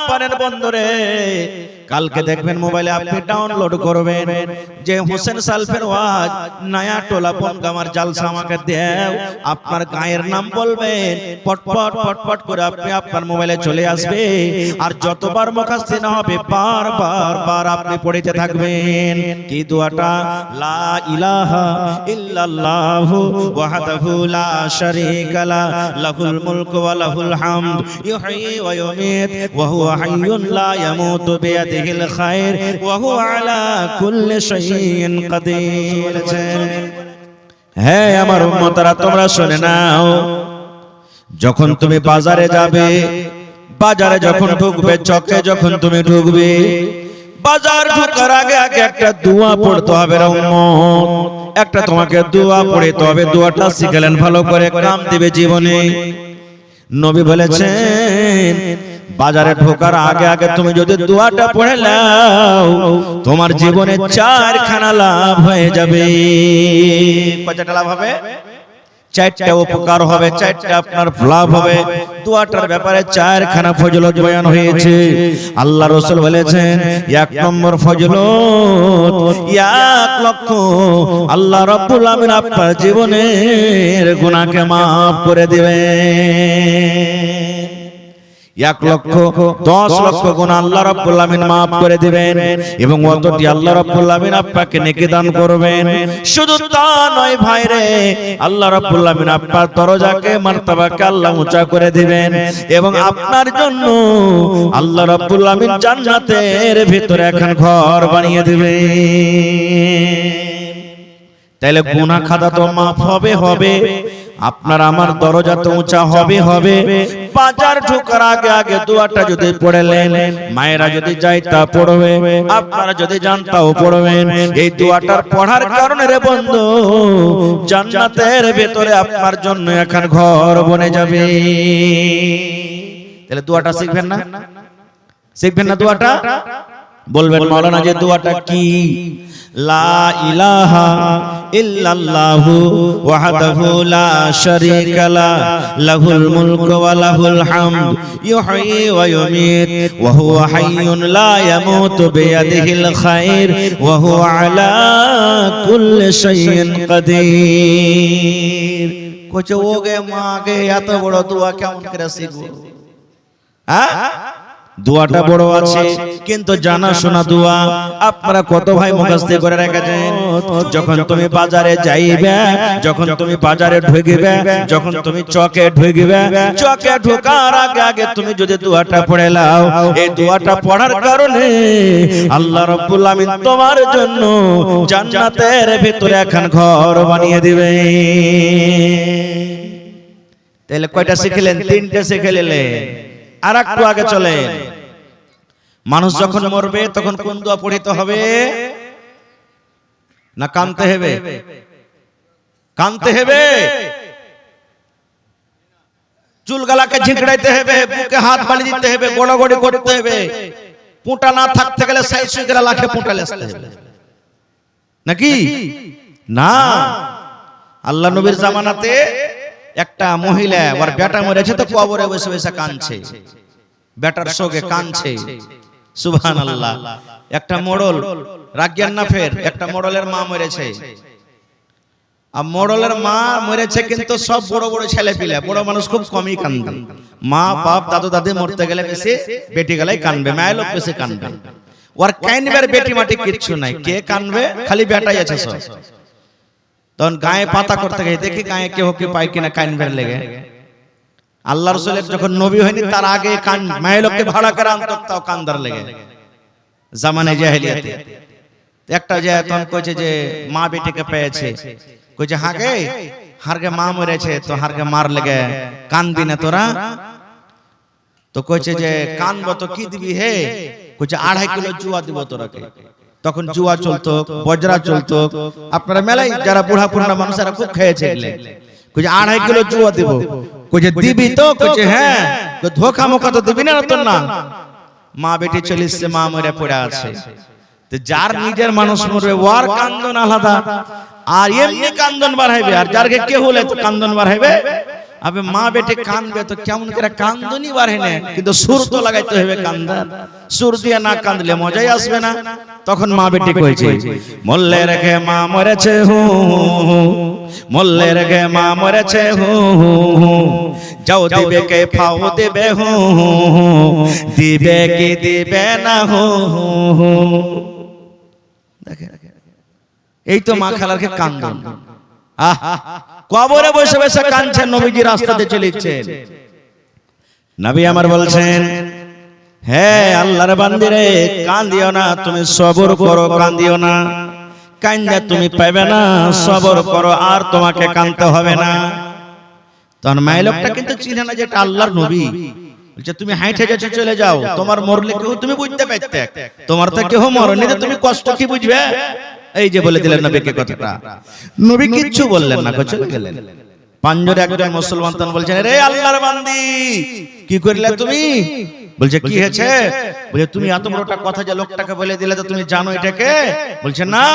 পারেন বন্ধুরে, কালকে দেখবেন মোবাইলে আপনি ডাউনলোড করবেন যে হোসেন সালফের ওয়াজ নয়া টোলা পনগামার জালসা আমাকে দেও, আপনার গায়ের নাম বলবেন, পটপট পটপট করে আপনি আপনার মোবাইলে চলে আসবে। আর যতবার মুখস্থ না হবে বার আপনি পড়তে থাকবেন। কি দোয়াটা? লা ইলাহা ইল্লাল্লাহু ওয়াহদাহু লা শারীকা লা, লাহুল মুলকু ওয়া লাহুল হামদ, ইউহয়ী ওয়া ইউমীত ওয়া হুয়া হাইয়্যুন লা ইয়ামুতু বিয়াদিহিল খায়র ওয়া হুয়া আলা কুল্লি শাইইন কাদির। হ্যাঁ আমার উম্মতরা, তোমরা শুনে নাও, যখন তুমি বাজারে যাবে, বাজারে যখন ঢুকবে, চকে যখন তুমি ঢুকবে, বাজার ঢোকার আগে আগে একটা দোয়া পড়তে হবে রে উম্মত, একটা তোমাকে দোয়া পড়তে হবে। দোয়াটা শিখলেন ভালো করে, কাম দিবে জীবনে। নবী বলেছেন বাজারে ঢোকার আগে আগে তুমি যদি দোয়াটা পড়ে নাও, তোমার জীবনে 4খানা লাভ হয়ে যাবে। কয়টা লাভ হবে? 4টা উপকার হবে, 4টা আপনার লাভ হবে। দোয়াটার ব্যাপারে 4খানা ফজিলত বয়ান হয়েছে। আল্লাহ রাসূল বলেছেন 1 নম্বর ফজিলত, 1 লক্ষ আল্লাহ রাব্বুল আমিন আপনার জীবনের গুনাহকে maaf করে দিবেন। 1 লক্ষ 10 লক্ষ গুনাহ আল্লাহ রাব্বুল আমিন maaf করে দিবেন, এবং অতটি আল্লাহ রাব্বুল আমিন আপনাকে নেকি দান করবেন। শুধু তা নয় ভাই রে, আল্লাহ রাব্বুল আমিন আপনার দরজাকে মারতাবাকে আল্লাহ উঁচা করে দিবেন, এবং আপনার জন্য আল্লাহ রাব্বুল আমিন জান্নাতের ভিতরে এখন ঘর বানিয়ে দিবেন। তাইলে গুনাহ খাতা তো maaf হবে, আপনার আমার দরজা তো উঁচা হবে। বাজার ঢোকার আগে আগে দোয়াটা যদি পড়লেন, মায়েরা যদি যাই তা পড়বে, আপনারা যদি যান তাও পড়বেন। এই দোয়াটার পড়ার কারণে রে বন্ধু, জান্নাতের ভেতরে আপনার জন্য এখন ঘর বনে যাবে। তাহলে দোয়াটা শিখবেন না? শিখবেন না দোয়াটা? বলবেন মাওলানা যে দোয়াটা কি? লা ইলাহা ইল্লাল্লাহু ওয়াহদাহু লা শারীকা লা, লাহুল মুলকু ওয়া লাহুল হামদ, ইউহয়ী ওয়া ইউমীত ওয়া হুয়া হাইয়্যুন লা ইয়ামুতু বিয়াদিহিল খায়র ওয়া হুয়া আলা কুল্লি শাইইন কাদির। কোচে ওগে মাগে এত বড় দোয়া কেমন করে শিখবো? হ্যাঁ, দোয়াটা বড় আছে কিন্তু জানা শোনা দোয়া। আপনারা কত ভাই মুখস্থ করে রেখেছেন? যখন তুমি বাজারে যাইবে, যখন তুমি বাজারে ঢুকবে, যখন তুমি চকে ঢুকবে, চকে ঢোকার আগে আগে তুমি যদি দোয়াটা পড়ে নাও, এই দোয়াটা পড়ার কারণে আল্লাহ রাব্বুল আমিন তোমার জন্য জান্নাতের ভিতরে এখন ঘর বানিয়ে দিবে। তাহলে কয়টা শিখলেন? 3টে শিখলেন। আর একটু আগে চলেন। মানুষ যখন মরবে তখন কোন দোয়া পড়িতে হবে? না কানতে হবে? কানতে হবে, চুলগালাকে ঝিঁকড়াইতে হবে, বুকে হাত বালি দিতে হবে, গোড়াগড়ি করতে হবে। পুঁটা না থাকতে গেলে 60 গ্রা লাখে পুঁটা লেসতে হবে নাকি? না, আল্লাহ নবীর জামানাতে একটা মহিলা ওর বেটা মরেছে তো কবরে বসে বসে কাঁদছে, বেটার শোকে কাঁদছে। সুবহানাল্লাহ। একটা মোড়ল রাগিয়ান না, ফের একটা মোড়লের মা মরেছে। আর মোড়লের মা মরেছে কিন্তু সব বড় বড় ছেলে পিলে, বড় মানুষ খুব কমই কাঁদবে। মা বাপ দাদু দাদি মরতে গেলে বেশি, বেটি গেলে কাঁদবে, মায়ের লোক বেশি কাঁদবে। ওর কাঁদবার বেটি মাটি কিচ্ছু নাই, কে কাঁদবে? খালি বেটাই আছে সব। তখন গায়ে পাতা করতে গেছে, দেখি গায়ে কেউ কি পায় কিনা কানবার লেগে। আল্লাহ রাসূলের যখন নবী হয়নি তার আগে মায়ের লোককে ভাড়া করে আনতো, তাও কান্দার লেগে জামানে জাহেলিয়াতে। একটা যে তখন কইছে যে মা বেটিকে পেয়েছে, কইছে হাগে হারগে মা মরেছে, তো হারগে মার লেগে কানবি না তোরা? তো কইছে যে কানবো তো কি দিবি হে? কইছে 2.5 কিলো জুয়া দিব তোরাকে। তখন জুয়া চলতো, বজরা চলতো, আপনারা মেলাই যারা বুড়া পুরনা মানুষেরা খুব খেয়েছে। কইছে 2.5 কিলো জুয়া দিব। কইছে দিবি তো? কইছে হ্যাঁ। তো ধোঁকা মোকা তো দিবি না? তো না। মা বেটি চলিছে, মা মরে পড়ে আছে। তো যার নিজের মানুষ মরবে ওর কান্দন আলাদা, আর এমনি কান্দন বাড়াইবে, আর যারকে কে হলে তো কান্দন বাড়াইবে। আবে মা বেটে কানবে তো কেমন করে কান্দনই বাড়ে না, কিন্তু সুর তো লাগাইতে হবে কান্দার, সুর দিয়ে না কান্দলে মজাই আসবে না। তখন মা বেটে কইছে, মল্লে রেখে মা মরেছে হু, মল্লে রেখে মা মরেছে হু, যাও দিবে কে ফাও দেবে হু, দিবে কি দিবে না হু। দেখে এই তো মা খালারকে কান্দন। কবরে বসে বসে কাঁদছেন, নবীজি রাস্তাতে চলেছেন। নবী আমার বলছেন, হে আল্লাহর বান্দিরে কাঁদিও না, তুমি সবর করো, কাঁদিও না, কান্দা তুমি পাবে না, সবর করো আর তোমাকে কাঁদতে হবে না। তখন মায়ের লোকটা কিন্তু চিনে না যে এটা আল্লাহর নবী। বলছে তুমি হাইটে যাচ্ছ, চলে যাও, তোমার মরলে কেউ তুমি বুঝতে পারতে, তোমার তো কেউ মরনি, তুমি কষ্ট কি বুঝবে। এই যে বলে দিলেন নবীকে কথাটা, নবী কিচ্ছু বললেন না, চলে গেলেন। পাঁচজনে একজন মুসলমান তখন বলছেন, রে আল্লাহর বান্দি কি করলে তুমি? বলছে কি হয়েছে? বলে তুমি এত বড়টা কথা যে লোকটাকে বলে দিলে, তো তুমি জানো এটাকে? বলছে না।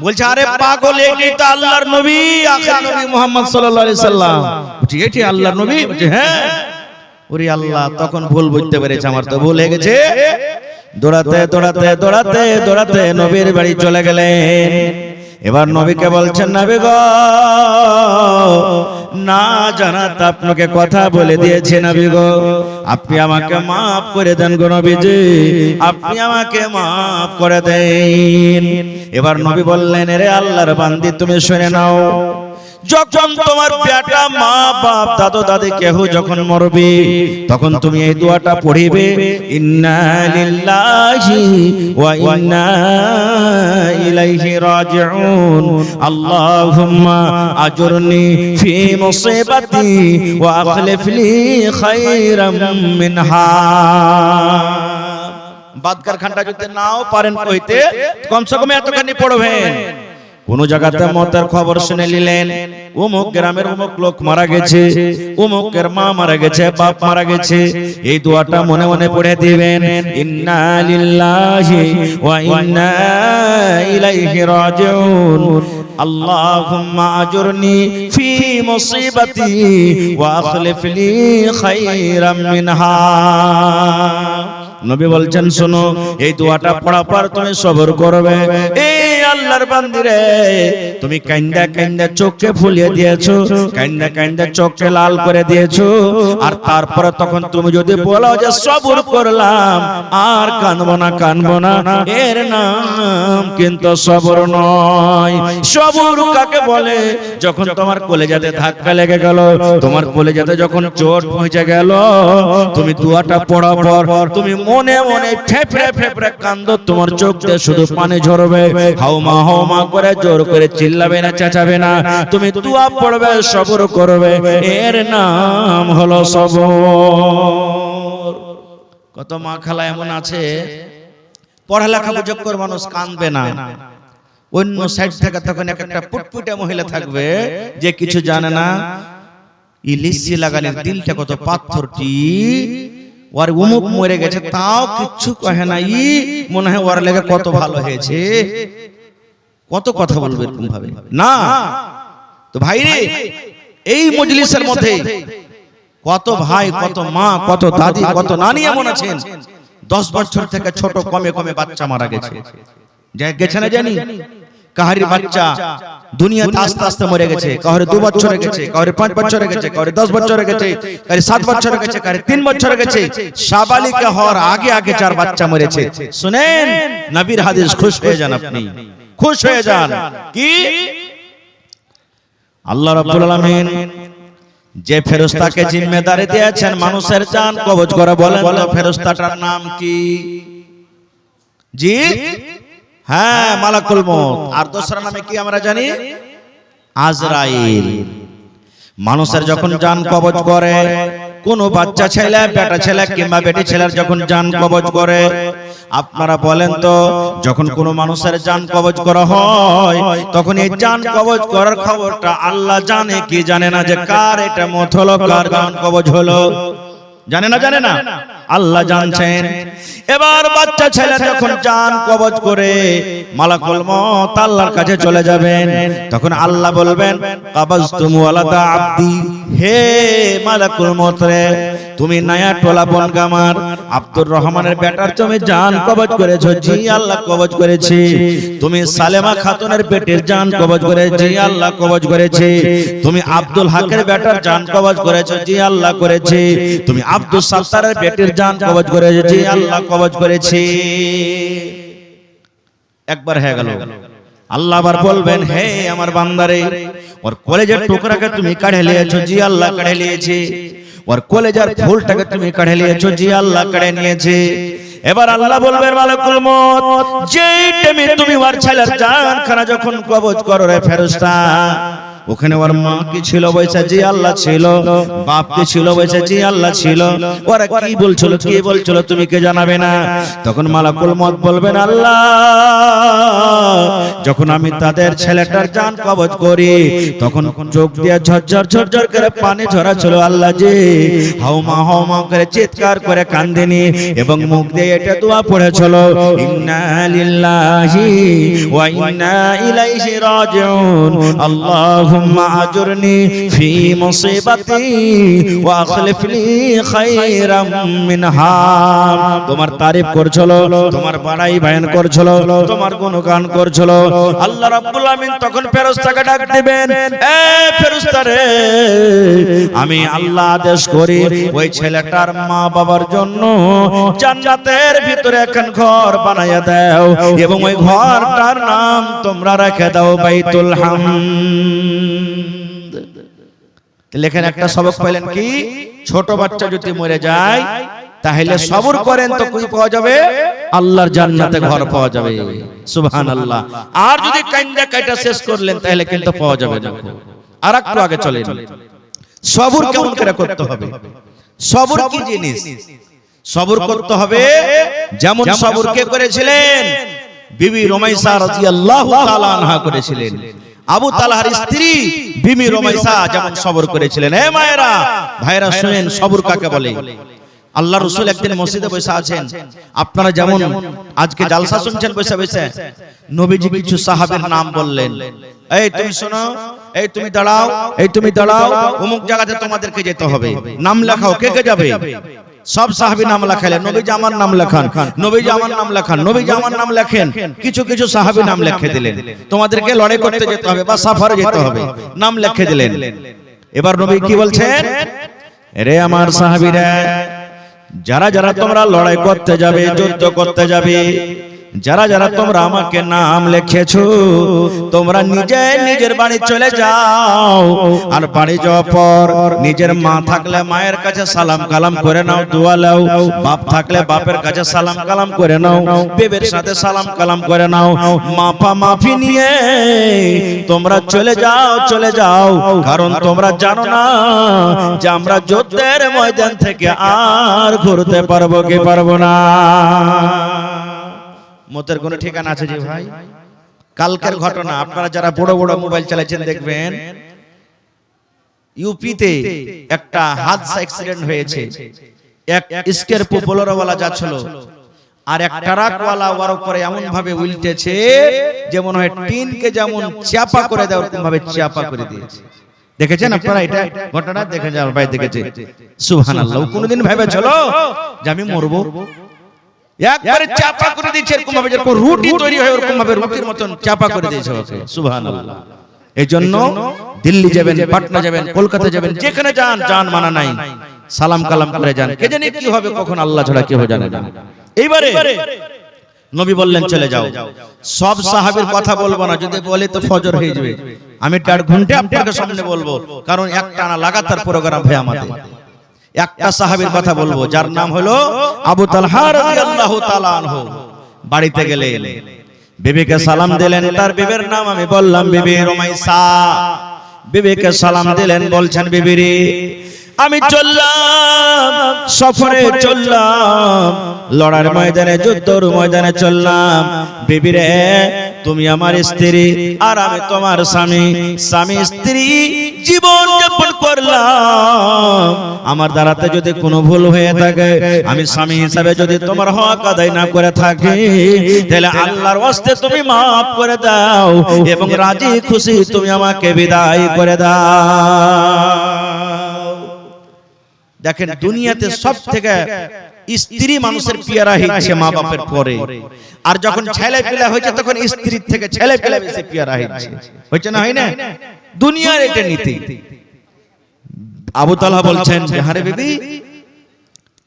বলছে আরে পাগল, এটাই তো আল্লাহর নবী, আখির নবী মুহাম্মদ সাল্লাল্লাহু আলাইহি সাল্লাম। বলছে এটি আল্লাহর নবী? বলছে হ্যাঁ। ওরে আল্লাহ, তখন ভুল বুঝতে পেরেছে, আমার তো ভুল হয়ে গেছে। দৌড়াতে দৌড়াতে দৌড়াতে দৌড়াতে নবীর বাড়ি চলে গেলেন। এবার নবীকে বলছেন, নবী গো, না জানাতে আপনাকে কথা বলে দিয়েছে, নবী গো আপনি আমাকে মাফ করে দেন গো নবীজি, আপনি আমাকে মাফ করে দেন। এবার নবী বললেন, রে আল্লাহর বান্দি তুমি শুনে নাও, যখন তোমার বেটা, মা, বাপ, দাদু, দাদি কেহ যখন মরবে, তখন তুমি এই দোয়াটা পড়িবে, ইন্না লিল্লাহি ওয়া ইন্না ইলাইহি রাজিউন, আল্লাহুম্মা আজুরনি ফি মুসিবাতি ওয়া আখলিফ লি খায়রাম মিনহা। বাদকার খানটা যদি নাও পারেন কইতে, কমসে কম এতখানি পড়বেন। কোন জায়গাতে মতের খবর শুনে নিলেন, অমুক গ্রামের অমুক লোক মারা গেছে, অমুকের মা মারা গেছে, বাপ মারা গেছে, এই দোয়াটা মনে মনে পড়ে দিবেন, ইন্না লিল্লাহি ওয়া ইন্না ইলাইহি রাজিউন, আল্লাহুম্মা আজুরনি ফি মুসিবাতি ওয়া আখলিফ লি খায়রাম মিনহা। নবী বলছেন, শোনো এই দোয়াটা পড়ার পর তুমি সবর করবে। এই আল্লাহর বান্দিরে, তুমি কান্দা কান্দা চোখে ফুলিয়ে দিয়েছো, কান্দা কান্দা চোখে লাল করে দিয়েছো, আর তারপরে তখন তুমি যদি বলো যে সবর করলাম আর কাঁদবো না, কাঁদবো না, এর নাম কিন্তু সবর নয়। সবর কাকে বলে? যখন তোমার কলেজাতে ধাক্কা লেগে গেল, তোমার কলেজাতে যখন চোট পৌঁছে গেল, তুমি দোয়াটা পড়ার পর তুমি মনে মনে ফেফড়ে ফেফড়ে কান্দো, তোমার চোখ দিয়ে শুধু পানি ঝরবে, হাওমা হাওমা করে জোর করে চিল্লাবে না, চেঁচাবে না, তুমি দোয়া পড়বে, সবর করবে, এর নাম হলো সবর। কত মা খালা এমন আছে, পড়ালেখা বুঝক্কর মানুষ, কাঁদবে না, অন্য সাইড থেকে তখন একটা পুটপুটে মহিলা থাকবে যে কিছু জানে না, ইলিশি লাগানোর দিলটা কত পাথরটি, ওর উমুক মরে গেছে তাও কিচ্ছু কহে না, ই মনে হয় ওর লেগে কত ভালো হয়েছে, কত কথা বলবে এরকম ভাবে না। তো ভাই রে, এই মজলিসের মধ্যে কত ভাই, কত মা, কত দাদি, কত নানি এমন আছেন 10 বছর থেকে ছোট কমে কমে বাচ্চা মারা গেছে, গেছে না জানি। কাহারি বাচ্চা দুনিয়াতে আস্তে আস্তে মরে গেছে, কাহারি 2 বছরে গেছে, কাহারি 5 বছরে গেছে, কাহারি 10 বছরে গেছে, কাহারি 7 বছরে গেছে, কাহারি 3 বছরে গেছে, সাবালিকা হওয়ার আগে আগে 4 বাচ্চা মরেছে। শুনেন নবীর হাদিস, খুশ হয়ে যান, আপনি খুশ হয়ে যান। কি আল্লাহ রাব্বুল আলামিন যে ফেরেশতাকে জিম্মেদারি দিয়েছেন মানুষের জান কবজ করে, বলেন তো ফেরেশতাটার নাম কি? জি হ্যাঁ, মালাকুল মউত। আর দোসরা নামে কি আমরা জানি? আজরাইল। মানুষের যখন জান কবজ করে, কোন বাচ্চা ছেলে, বেটা ছেলে কিংবা বেটি ছেলের যখন জান কবজ করে, আপনারা বলেন তো, যখন কোন মানুষের জান কবজ করা হয়, তখন এই জান কবজ করার খবরটা আল্লাহ জানে কি জানে না, যে কার এটা মত হলো, কার জান কবজ হলো? জানে না, জানে না? আল্লাহ জানছেন। এবার বাচ্চা ছেলে যখন জান কবজ করে মালাকুল মউত আল্লাহর কাছে চলে যাবেন, তখন আল্লাহ বলবেন কাবাজতুম ওয়ালাদা আব্দি, হে মালাকুল মউত রে, তুমি নয়া টোলা বনগামার আব্দুর রহমানের বেটার তুমি জান কবজ করেছো। জি আল্লাহ কবজ করেছি। তুমি সালেমা খাতুনের পেটের জান কবজ করেছি। জি আল্লাহ কবজ করেছি। তুমি আব্দুল হকের বেটার জান কবজ করেছো। জি আল্লাহ করেছি। তুমি আব্দুল সাত্তারের পেটের জান কবজ করেছো। জি আল্লাহ কবজ করেছি। একবার হয়ে গেল। আল্লাহ আবার বলবেন হে আমার বান্দারে, ওর কলেজের টুকরাকে তুমি কাঢ়ে নিয়েছো। জি আল্লাহ কাঢ়ে নিয়েছি। ওর কলেজার ফুলটাকে তুমি কাঢ়ে নিয়েছো। জি আল্লাহ কাঢ়ে নিয়েছে। এবার আল্লাহ বলবেন মালাকুল মউত, যেই টাইমে তুমি ওর ছেলের জানখানা যখন কবজ করো রে ফেরেশতা, ওখানে ওর মা কি ছিল বৈশা? জি আল্লাহ ছিল। বাপ কি ছিল বৈশা? জি আল্লাহ ছিল। ওরা কি বলছিল, কি বলছিল তুমি কে জানাবে না? তখন মালাকুল মউত বলবেন আল্লাহ, যখন আমি তাদের ছেলেটার জান কবজ করি তখন চোখ দিয়ে ঝরঝর ঝরঝর করে পানি ঝরা ছিল আল্লাহ জি, হাওমা হাওমা করে চিৎকার করে কান্দিনি এবং মুখ দিয়ে এটা দোয়া পড়েছিল ইন্না লিল্লাহি ওয়া ইন্না ইলাইহি রাজিউন আল্লাহুম্মা আজুরনি ফি মুসিবাতি ওয়া আখলিফনি খায়রাম মিনহা। তোমার তারিফ করছিল, তোমার বড়াই বয়ান করছিল, তোমার গুণগান করছিল। আল্লাহ রাব্বুল আমিন তখন ফেরেশতাকে ডাক দিবেন, এ ফেরেশতা রে, আমি আল্লাহ আদেশ করি ওই ছেলেটার মা বাবার জন্য জান্নাতের ভিতরে একখান ঘর বানাইয়া দাও এবং ওই ঘরটার নাম তোমরা রেখে দাও বাইতুল হামদ। লেখেন একটা সবক পাইলেন কি, ছোট বাচ্চা যদি মরে যায় তাহলে সবর করেন তো কি পাওয়া যাবে? আল্লাহর জান্নাতে ঘর পাওয়া যাবে। সুবহানাল্লাহ। আর যদি কান্দা কাটা শেষ করলেন তাহলে কিন্তু পাওয়া যাবে না। আর একটু আগে চলেন, সবর কেমন করে করতে হবে? সবর কি জিনিস? সবর করতে হবে যেমন সবর কে করেছিলেন? বিবি রুমাইসা রাদিয়াল্লাহু তাআলা আনহা করেছিলেন। আবু তালহার স্ত্রী বিবি রুমাইসা যেমন সবর করেছিলেন। হে মায়েরা, ভাইরা শুনেন সবর কাকে বলে। আল্লাহ রাসূল একদিন মসজিদে বসে আছেন, আপনারা যেমন আজকে জালসা শুনছেন বসে বসে, নবীজি কিছু সাহাবীর নাম বললেন, এই তুমি শোনো, এই তুমি দাঁড়াও, এই তুমি দাঁড়াও, অমুক জায়গাতে তোমাদেরকে যেতে হবে, নাম লেখাও, কে কে যাবে? সব সাহাবী নাম লেখালেন, নবীজি আমার নাম লেখান, নবীজি আমার নাম লেখান, নবীজি আমার নাম লেখেন। কিছু কিছু সাহাবী নাম লিখে দিলেন, তোমাদেরকে লড়াই করতে যেতে হবে বা সফরে যেতে হবে, নাম লিখে দিলেন। এবার নবী কি বলছেন? রে আমার সাহাবীরা, যারা যারা তোমরা লড়াই করতে যাবে, যুদ্ধ করতে যাবে, যারা যারা তোমরা আমাকে নাম লিখেছো, তোমরা নিজে নিজের বাড়ি চলে যাও। আর বাড়ি যাওয়ার পর নিজের মা থাকলে মায়ের কাছে সালাম কালাম করে নাও, দোয়া নাও। বাপ থাকলে বাপের কাছে সালাম কালাম করে নাও, বেবের সাথে সালাম কালাম করে নাও। মাপা মাফি নিয়ে তোমরা চলে যাও, চলে যাও। কারণ তোমরা জানো না যে আমরা যুদ্ধের ময়দান থেকে আর ঘুরতে পারবো কি পারবো না। মতের কোনো ঠিকানা আছে যে ভাই? কালকের ঘটনা, আপনারা যারা বড় বড় মোবাইল চালাচ্ছেন দেখবেন, ইউপিতে একটা হাদসা অ্যাক্সিডেন্ট হয়েছে। এক স্করপিও বোলেরোওয়ালা যাচ্ছিল, আর এক ট্রাকওয়ালা ওর উপরে এমন ভাবে উল্টেছে যেমন হয় টিনকে যেমন চাপা করে দেয় ওরকম ভাবে চাপা করে দিয়েছে। দেখেছেন আপনারা এটা ঘটনা? দেখেন আমার ভাই দেখেছে। সুবহানাল্লাহ। কোনদিন ভেবেছিল যে আমি মরবো? একবারে চাপা করে দিয়েছে, এরকম ভাবে যেরকম রুটি তৈরি হয় ওরকম ভাবে রুটির মতন চাপা করে দিয়েছে ওকে। সুবহানাল্লাহ। এইজন্য দিল্লি যাবেন, পাটনা যাবেন, কলকাতা যাবেন, যেখানে যান, জান মানা নাই, সালাম কালাম করে যান। কে জানে কি হবে কখন, আল্লাহ ছাড়া কেউ জানে না। এইবারে নবী বললেন চলে যাও। সব সাহাবীর কথা বলবো না, যদি বলে তো ফজর হয়ে যাবে। আমি 1.5 ঘন্টা আপনাদের সামনে বলবো, কারণ একটানা লাগাতার প্রোগ্রাম হয় আমাদের। একটা সাহাবীর কথা বলবো যার নাম হলো আবু তালহা রাদিয়াল্লাহু তাআলা আনহু। বাড়িতে গেলেন, বিবিকে সালাম দিলেন, তার বিবির নাম আমি বললাম বিবি রুমাইসা। বিবিকে সালাম দিলেন, বলছেন বিবি রে, আমি চললাম, সফরে চললাম, লড়ার ময়দানে, যুদ্ধর ময়দানে চললাম। বিবি রে, তুমি আমার স্ত্রী আর আমি তোমার স্বামী, স্বামী স্ত্রী জীবন যাপন করলাম। আমার দ্বারাতে যদি কোনো ভুল হয়ে থাকে, আমি স্বামী হিসাবে যদি তোমার হক আদায় না করে থাকি, তাহলে আল্লাহর ওয়াস্তে তুমি মাফ করে দাও এবং রাজি খুশি তুমি আমাকে বিদায় করে দাও। দেখেন, দুনিয়াতে সব থেকে স্ত্রী মানুষের পিয়ারা হচ্ছে মা বাপের পরে, আর যখন ছেলে পেলে হয়েছে তখন স্ত্রীর থেকে ছেলে পেলে বেশি পিয়ারা হচ্ছে না, হয় না? দুনিয়ার এটা নীতি। আবু তালহা বলছেন যে আরে বিবি,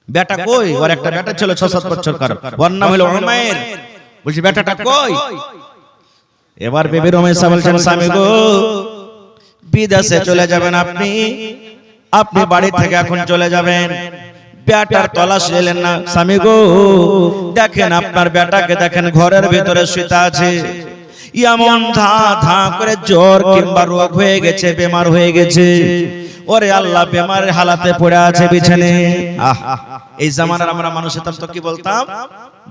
বেটা কই? ওর একটা বেটা ছিল 6-7 বছর কার, ওর নাম হলো উমাইর। বলছি বেটাটা কই? এবার বিবি রমেশা বলছেন, স্বামী গো, বিদেশে চলে যাবেন আপনি, আপনি বাড়ি থেকে এখন চলে যাবেন। বেটার তলাশ নিলেন না। স্বামী গো, দেখেন আপনার বেটাকে দেখেন ঘরের ভিতরে শুয়ে আছে, এমন ধা ধা করে জ্বর কিংবা রোগ হয়ে গেছে, বেমার হয়ে গেছে। ওরে আল্লাহ, বেমারের হালাতে পড়ে আছে বিছানে। এই জামানার আমরা মানুষ হতাম তো কি বলতাম?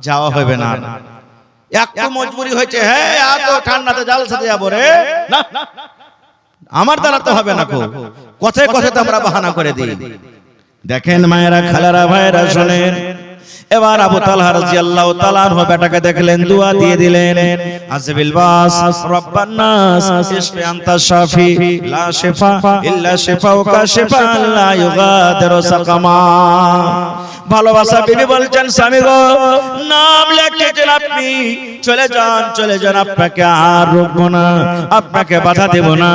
যাওয়া হবে না, একটু মজবুরি হয়েছে, হ্যাঁ এত ঠান্ডাতে জালসাতে যাবো রে, না আমার দ্বারা তো হবে না। কথায় কথায় তো আমরা বাহানা করে দিই। দেখেন মায়েরা, খালারা, ভাইরা শোনেন। এবার আবু তালহা রাদিয়াল্লাহু তাআলা আনহু বেটাকে দেখলেন, দোয়া দিয়ে দিলেন, আযবিল বাস রব্বান নাস ইশফি আনতা শাফি লা শিফা ইল্লা শিফাউকা শিফা লা ইউগাদিরু সাকামা। ভালোবাসা বিবি বলছেন, স্বামী গো, নাম লিখেছেন আপনি, চলে যান, চলে যান, আপনাকে আর রোকবো না, আপনাকে বাধা দেব না।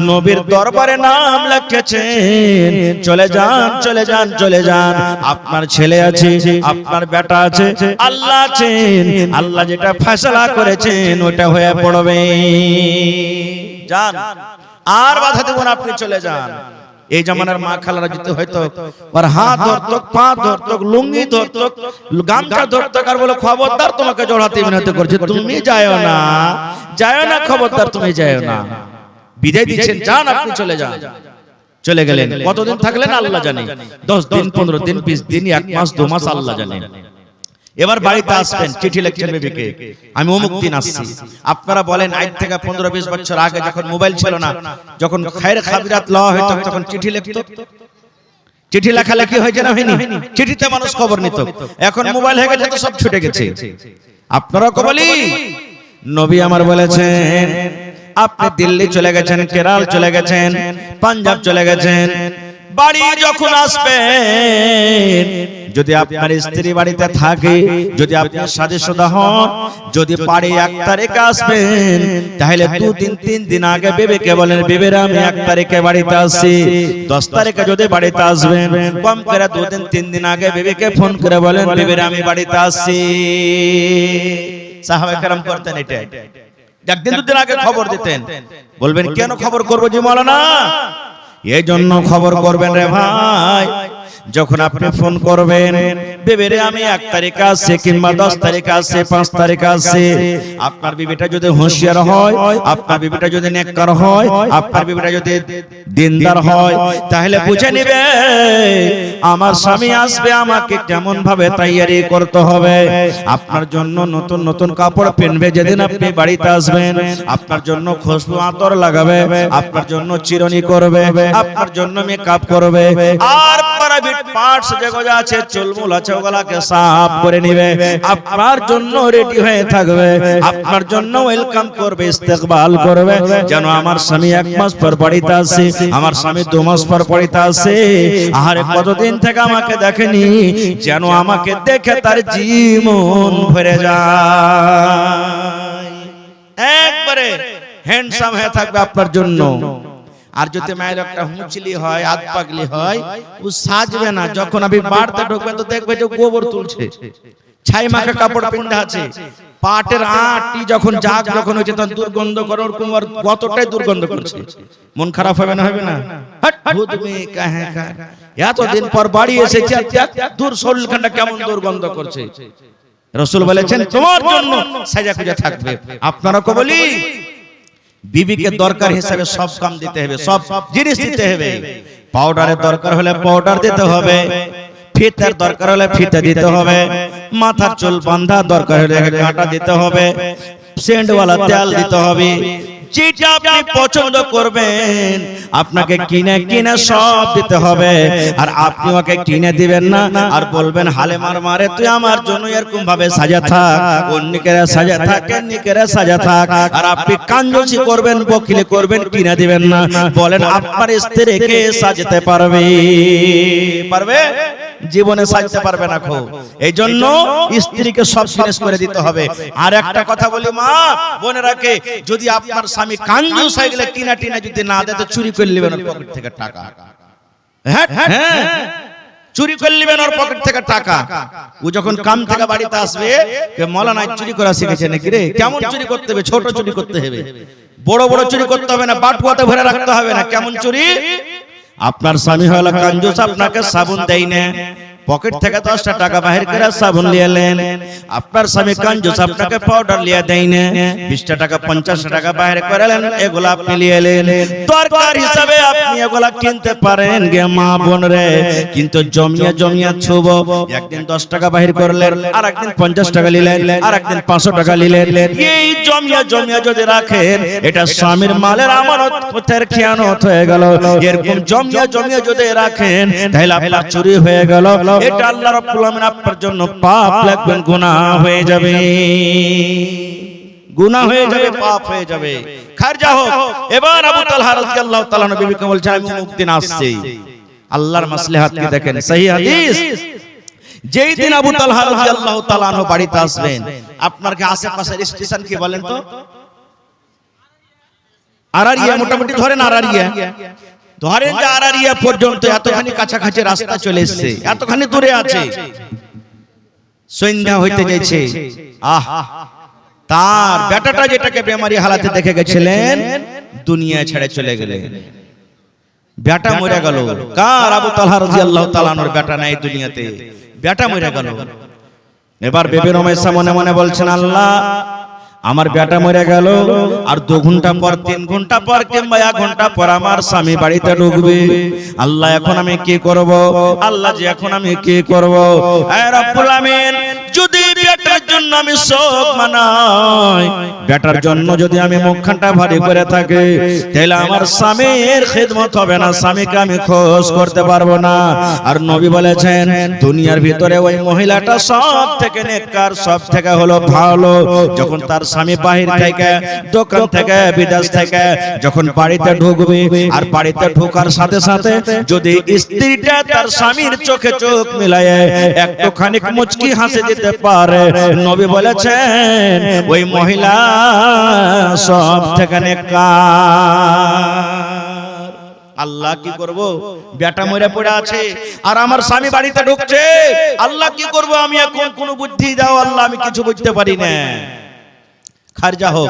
নবীর দরবারে নাম লিখেছেন, চলে যান, চলে যান, চলে যান। আপনার ছেলে আছে, আপনার বেটা আছে, আল্লাহ আছেন, আল্লাহ যেটা ফয়সালা করেছেন ওটা হয়ে পড়বে। যান, আর বাধা দেব না, আপনি চলে যান। এই জামানার মা খালারা যদি হয়তো ওর হাত ধরতো, পা ধরতো, লুঙ্গি ধরতো, গামছা ধরতো, আর বলে খবরদার তোমাকে জড়াতে বিনতি করছে, তুমি যাও না, যাও না, খবরদার তুমি যাও না। বিদায় দিচ্ছেন, যান আপনি, চলে যান। চলে গেলেন। কতদিন থাকলেন আল্লাহ জানে, 10 দিন, 15 দিন, 20 দিন, 1 মাস, 2 মাস, আল্লাহ জানে। এবার বাড়িতে আসবেন, চিঠি লিখছেন বিবিকে, আমি অমুক দিন আসছি। আপনারা বলেন আজ থেকে 15-20 বছর আগে যখন মোবাইল ছিল না, যখন খায়ের খাবিরাত লওয়া হতো, তখন চিঠি লিখতো। চিঠি লেখালেখি হয়েছে না হয়নি? চিঠিতে মানুষ খবর নিত। এখন মোবাইল হয়ে গেছে তো সব ছুটে গেছে। আপনারা কবলি নবী আমার বলেছেন, আপনি দিল্লি চলে গেছেন, কেরল চলে গেছেন, পাঞ্জাব চলে গেছেন, বাড়ি যখন আসবেন, যদি আপনার স্ত্রী বাড়িতে থাকে, যদি আপনার সাজেশোদা হন, যদি পারে 1 তারিখে আসবেন, তাহলে 2-3 দিন আগে বিবিকে বলেন, বিবিরা আমি 1 তারিখে বাড়িতে আসছি। 10 তারিখে যদি বাড়িতে আসবেন, কম করে 2-3 দিন আগে বিবিকে ফোন করে বলেন, বিবিরা আমি বাড়িতে আসছি। সাহাবায়ে কেরাম করতেন এটা। 1-2 দিন আগে খবর দিতেন। বলবেন কেন খবর করবো জি মাওলানা? এই জন্য খবর করবেন রে ভাই, যখন আপনি ফোন করবেন, বিবিরে আমি 1 তারিখে আসছি কিংবা 10 তারিখে আসছি, 5 তারিখে আসছি, আপনার বিবিটা যদি হুঁশিয়ার হয়, আপনার বিবিটা যদি নেককার হয়, আপনার বিবিটা যদি দিনদার হয়, তাহলে বুঝে নেবে আমার স্বামী আসবে, আমাকে কেমন ভাবে তৈয়ারি করতে হবে। আপনার জন্য নতুন নতুন কাপড় পরবে, যেদিন আপনি বাড়িতে আসবেন আপনার জন্য খুশবু আতর লাগাবে, আপনার জন্য চিরুনি করবে, আপনার জন্য মেকআপ করবে, আর প্রাইভেট পার্টস যেগুলো আছে, চুলমুল আছে, ওগুলাকে সাফ করে নেবে, আপনার জন্য রেডি হয়ে থাকবে, আপনার জন্য ওয়েলকাম করবে, ইস্তেকবাল করবে, যেন আমার স্বামী 1 মাস পর বাড়িতে আসে, আমার স্বামী 2 মাস পর বাড়িতে আসে। আরে কতদিন থেকে আমাকে দেখেনি, যেন আমাকে দেখে তার জীবন ভরে যায়, একবারে হ্যান্ডসাম হয়ে থাকবে আপনার জন্য। আর যদি মায়ের একটা হুঁচলি হয়, হাত পাগলি হয়, ও সাজবে না। যখন আপনি বাড়তে ঢুকবেন তো দেখবে যে গোবর তুলছে, ছাই মাখা কাপড় পিন্ধা আছে, পাটের আটি যখন জাগ যখন হয়েছে তখন দুর্গন্ধ করে, ওরকম কতটাই দুর্গন্ধ করছে। মন খারাপ হবে না? হবে না? এতদিন পর বাড়ি এসেছে, দূর শরীরখানটা কেমন দুর্গন্ধ করছে। রাসূল বলেছেন তোমার জন্য সাজা খুঁজে থাকবে। আপনারা কো বলি বিবিকে দরকার হিসাবে সব কাম দিতে হবে, সব জিনিস দিতে হবে। পাউডারের দরকার হলে পাউডার দিতে হবে, ফিতার দরকার হলে ফিতা দিতে হবে, মাথার চুল বাঁধা দরকার হলে কাঁটা দিতে হবে, সেন্টওয়ালা তেল দিতে হবে। যেটা আপনি পছন্দ করবেন আপনাকে কিনে কিনে সব দিতে হবে। আর আপনি ওকে কিনে দিবেন না আর বলবেন হালে মারে তুই আমার জন্য এরকম ভাবে সাজা থাক, অন্যকেরা সাজা থাক, অন্যকেরা সাজা থাক। আর আপনি কাঞ্জুসি করবেন, বকিলি করবেন, কিনে দিবেন না। বলেন আপনার স্ত্রীকে সাজাতে পারবে? পারবে? জীবনে সাজতে পারবে না। খো এই জন্য স্ত্রীকে সব জিনিস করে দিতে হবে। আর একটা কথা বলি মা বোনেরাকে, যদি আপনার স্বামী কাঞ্জুস হয়ে গেলে কিনা টিনা যদি না দেয় তো চুরি করে নেবেন ওর পকেট থেকে টাকা। হ্যাঁ হ্যাঁ, চুরি করে নেবেন ওর পকেট থেকে টাকা। ও যখন কাম থেকে বাড়িতে আসবে, মৌলানা চুরি করা শিখেছে নাকি রে? কেমন চুরি করতে হবে? ছোট চুরি করতে হবে, বড় বড় চুরি করতে হবে না, বাটুয়াতে ভরে রাখতে হবে না। কেমন চুরি? আপনার স্বামী হলো কাঞ্জুস, আপনাকে সাবুন দেয় না, পকেট থেকে 10টা টাকা বাহির করে সাবুন লিয়েলেন। আপনার স্বামী কাঞ্জুস, আপনাকে পাউডার লিয়ে দেয় না, 20টা টাকা 50টা টাকা বাহির করেলেন, এগুলা আপনি লিয়েলেন। দরকার হিসাবে আপনি এগুলা কিনতে পারেন গে মা বোন রে, কিন্তু জমিয়ে জমিয়ে ছুব। একদিন 10 টাকা বাহির করলেন, আর একদিন 50 টাকা নিলেন, আর একদিন 500 টাকা নিলেন। এই জমিয়ে জমিয়ে যদি রাখেন, এটা স্বামীর মালের আমানতের খেয়ানত হয়ে গেল। এরকম জমিয়ে জমিয়ে যদি রাখেন তাহলে আপনার চুরি হয়ে গেল। এটা আল্লাহ রাব্বুল আলামিন আপনার জন্য পাপ লিখবেন, গুনাহ হয়ে যাবে, গুনাহ হয়ে যাবে, পাপ হয়ে যাবে। খারজা হোক। এবার আবু তালহা রাদিয়াল্লাহু তাআলা নবীকে বলছেন আমি অমুক দিন আসছি। আল্লাহর মাসলাহাত কি দেখেন, সহিহ হাদিস। যেই দিন আবু তালহা রাদিয়াল্লাহু তাআলা আনহু বাড়িতে আসবেন, আপনার কি আশেপাশের স্টেশন কি বলেন তো? আরারিয়া, মোটামুটি ধরেন আরারিয়া, ধরেন যে আরারিয়া পর্যন্ত এতখানি কাছাকাছি রাস্তা চলে এসেছে, এতখানি দূরে আছে। সন্ধ্যা হইতে যাচ্ছে, তার বেটাটা যেটাকে বেমারি হালাতে দেখে গেছিলেন দুনিয়া ছেড়ে চলে গেলেন। বেটা মরে গেল। কার? আবু তালহা রাদিয়াল্লাহু তাআলা আনহুর বেটা নাই দুনিয়াতে, বেটা মরে গেল। এবার বিবি রুমাইসা মনে মনে বলছেন, আল্লাহ আমার বেটা মরে গেল, আর 2 ঘন্টা পর, 3 ঘন্টা পর, কিংবা 1 ঘন্টা পর আমার স্বামী বাড়িতে ঢুকবে। আল্লাহ এখন আমি কি করব? আল্লাহ যে এখন আমি কি করব? হে রব্বুল আমিন, যদি বেটার জন্য আমি শোক মানাই, বেটার জন্য যদি আমি মুখখানটা ভারী করে থাকি, তাহলে আমার স্বামীর খিদমত হবে না, স্বামীকে আমি খোঁজ করতে পারবো না। আর নবী বলেছেন দুনিয়ার ভিতরে ওই মহিলাটা সব থেকে নেককার, সব থেকে হলো ভালো। যখন তার স্বামী বাহির থেকে, দোকান থেকে, বিদেশ থেকে যখন বাড়িতে ঢুকবে, আর বাড়িতে ঢোকার সাথে সাথে যদি স্ত্রীটা তার স্বামীর চোখে চোখ মিলায় একটুখানি মুচকি হাসি দিতে পারে, নবী বলেছেন ওই মহিলা সব থেকে নেককার। আল্লাহ কি করব? বেটা মরে পড়ে আছে আর আমার স্বামী বাড়িতে ঢুকছে, আল্লাহ কি করব? আমি এখন কোন বুদ্ধি দাও আল্লাহ, আমি কিছু বুঝতে পারি না। খারজা হোক।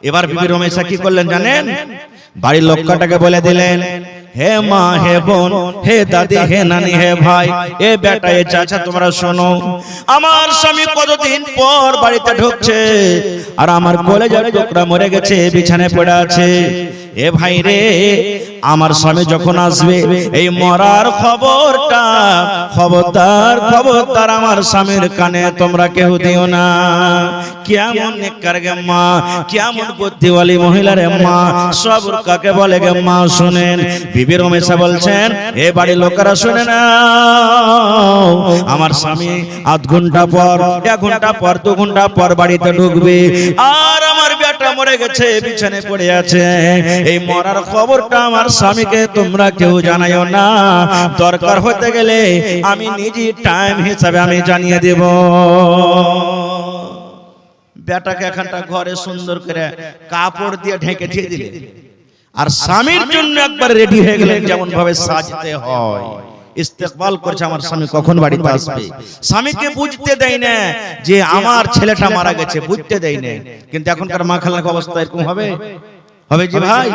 এবার বিবি রুমাইসা কি করলেন জানেন? বাড়ির লোকটাকে বলে দিলেন, হে মা, হে বোন, হে দাদি, হে নানি, হে ভাই, এ বেটা, এ চাচা, তোমরা শোনো, আমার স্বামী কতদিন পর বাড়িতে ঢুকছে, আর আমার কলেজার টুকরা মরে গেছে, বিছানায় পড়ে আছে। এ ভাই রে, আমার স্বামী যখন আসবে এই মরার খবরটা খবরদার খবরদার আমার স্বামীর কানে তোমরা কেউ দিও না। কেমন নেককার গে মা, কেমন বুদ্ধিওয়ালী মহিলা রে মা, সবর কাকে বলে গে মা। শুনেন, বিবি রুমাইসা বলছেন, এ বাড়ির লোকেরা শুনে না, আমার স্বামী 8 ঘন্টা পর, 1 ঘন্টা পর, 2 ঘন্টা পর বাড়িতে ঢুকবে, আর আমার বেটা মরে গেছে, বিছানায় পড়ে আছে। এই মরার খবরটা আমার স্বামীকে তোমরা কেউ জানাইও না, দরকার হতে গেলে আমি নিজে টাইম হিসাবে আমি জানিয়ে দেব। বেটাকে এখানটা ঘরে সুন্দর করে কাপড় দিয়ে ঢেকে দিয়ে দিলে, আর স্বামীর জন্য একবার রেডি হয়ে গেলেন, যেমন ভাবে সাজতে হয়। ইস্তেকবাল করছে আমার স্বামী কখন বাড়িতে আসবে। স্বামীকে বুঝতে দেয় না যে আমার ছেলেটা মারা গেছে, বুঝতে দেয় না। কিন্তু এখনকার মা খালার অবস্থা এরকম হবে? হবে জি ভাই?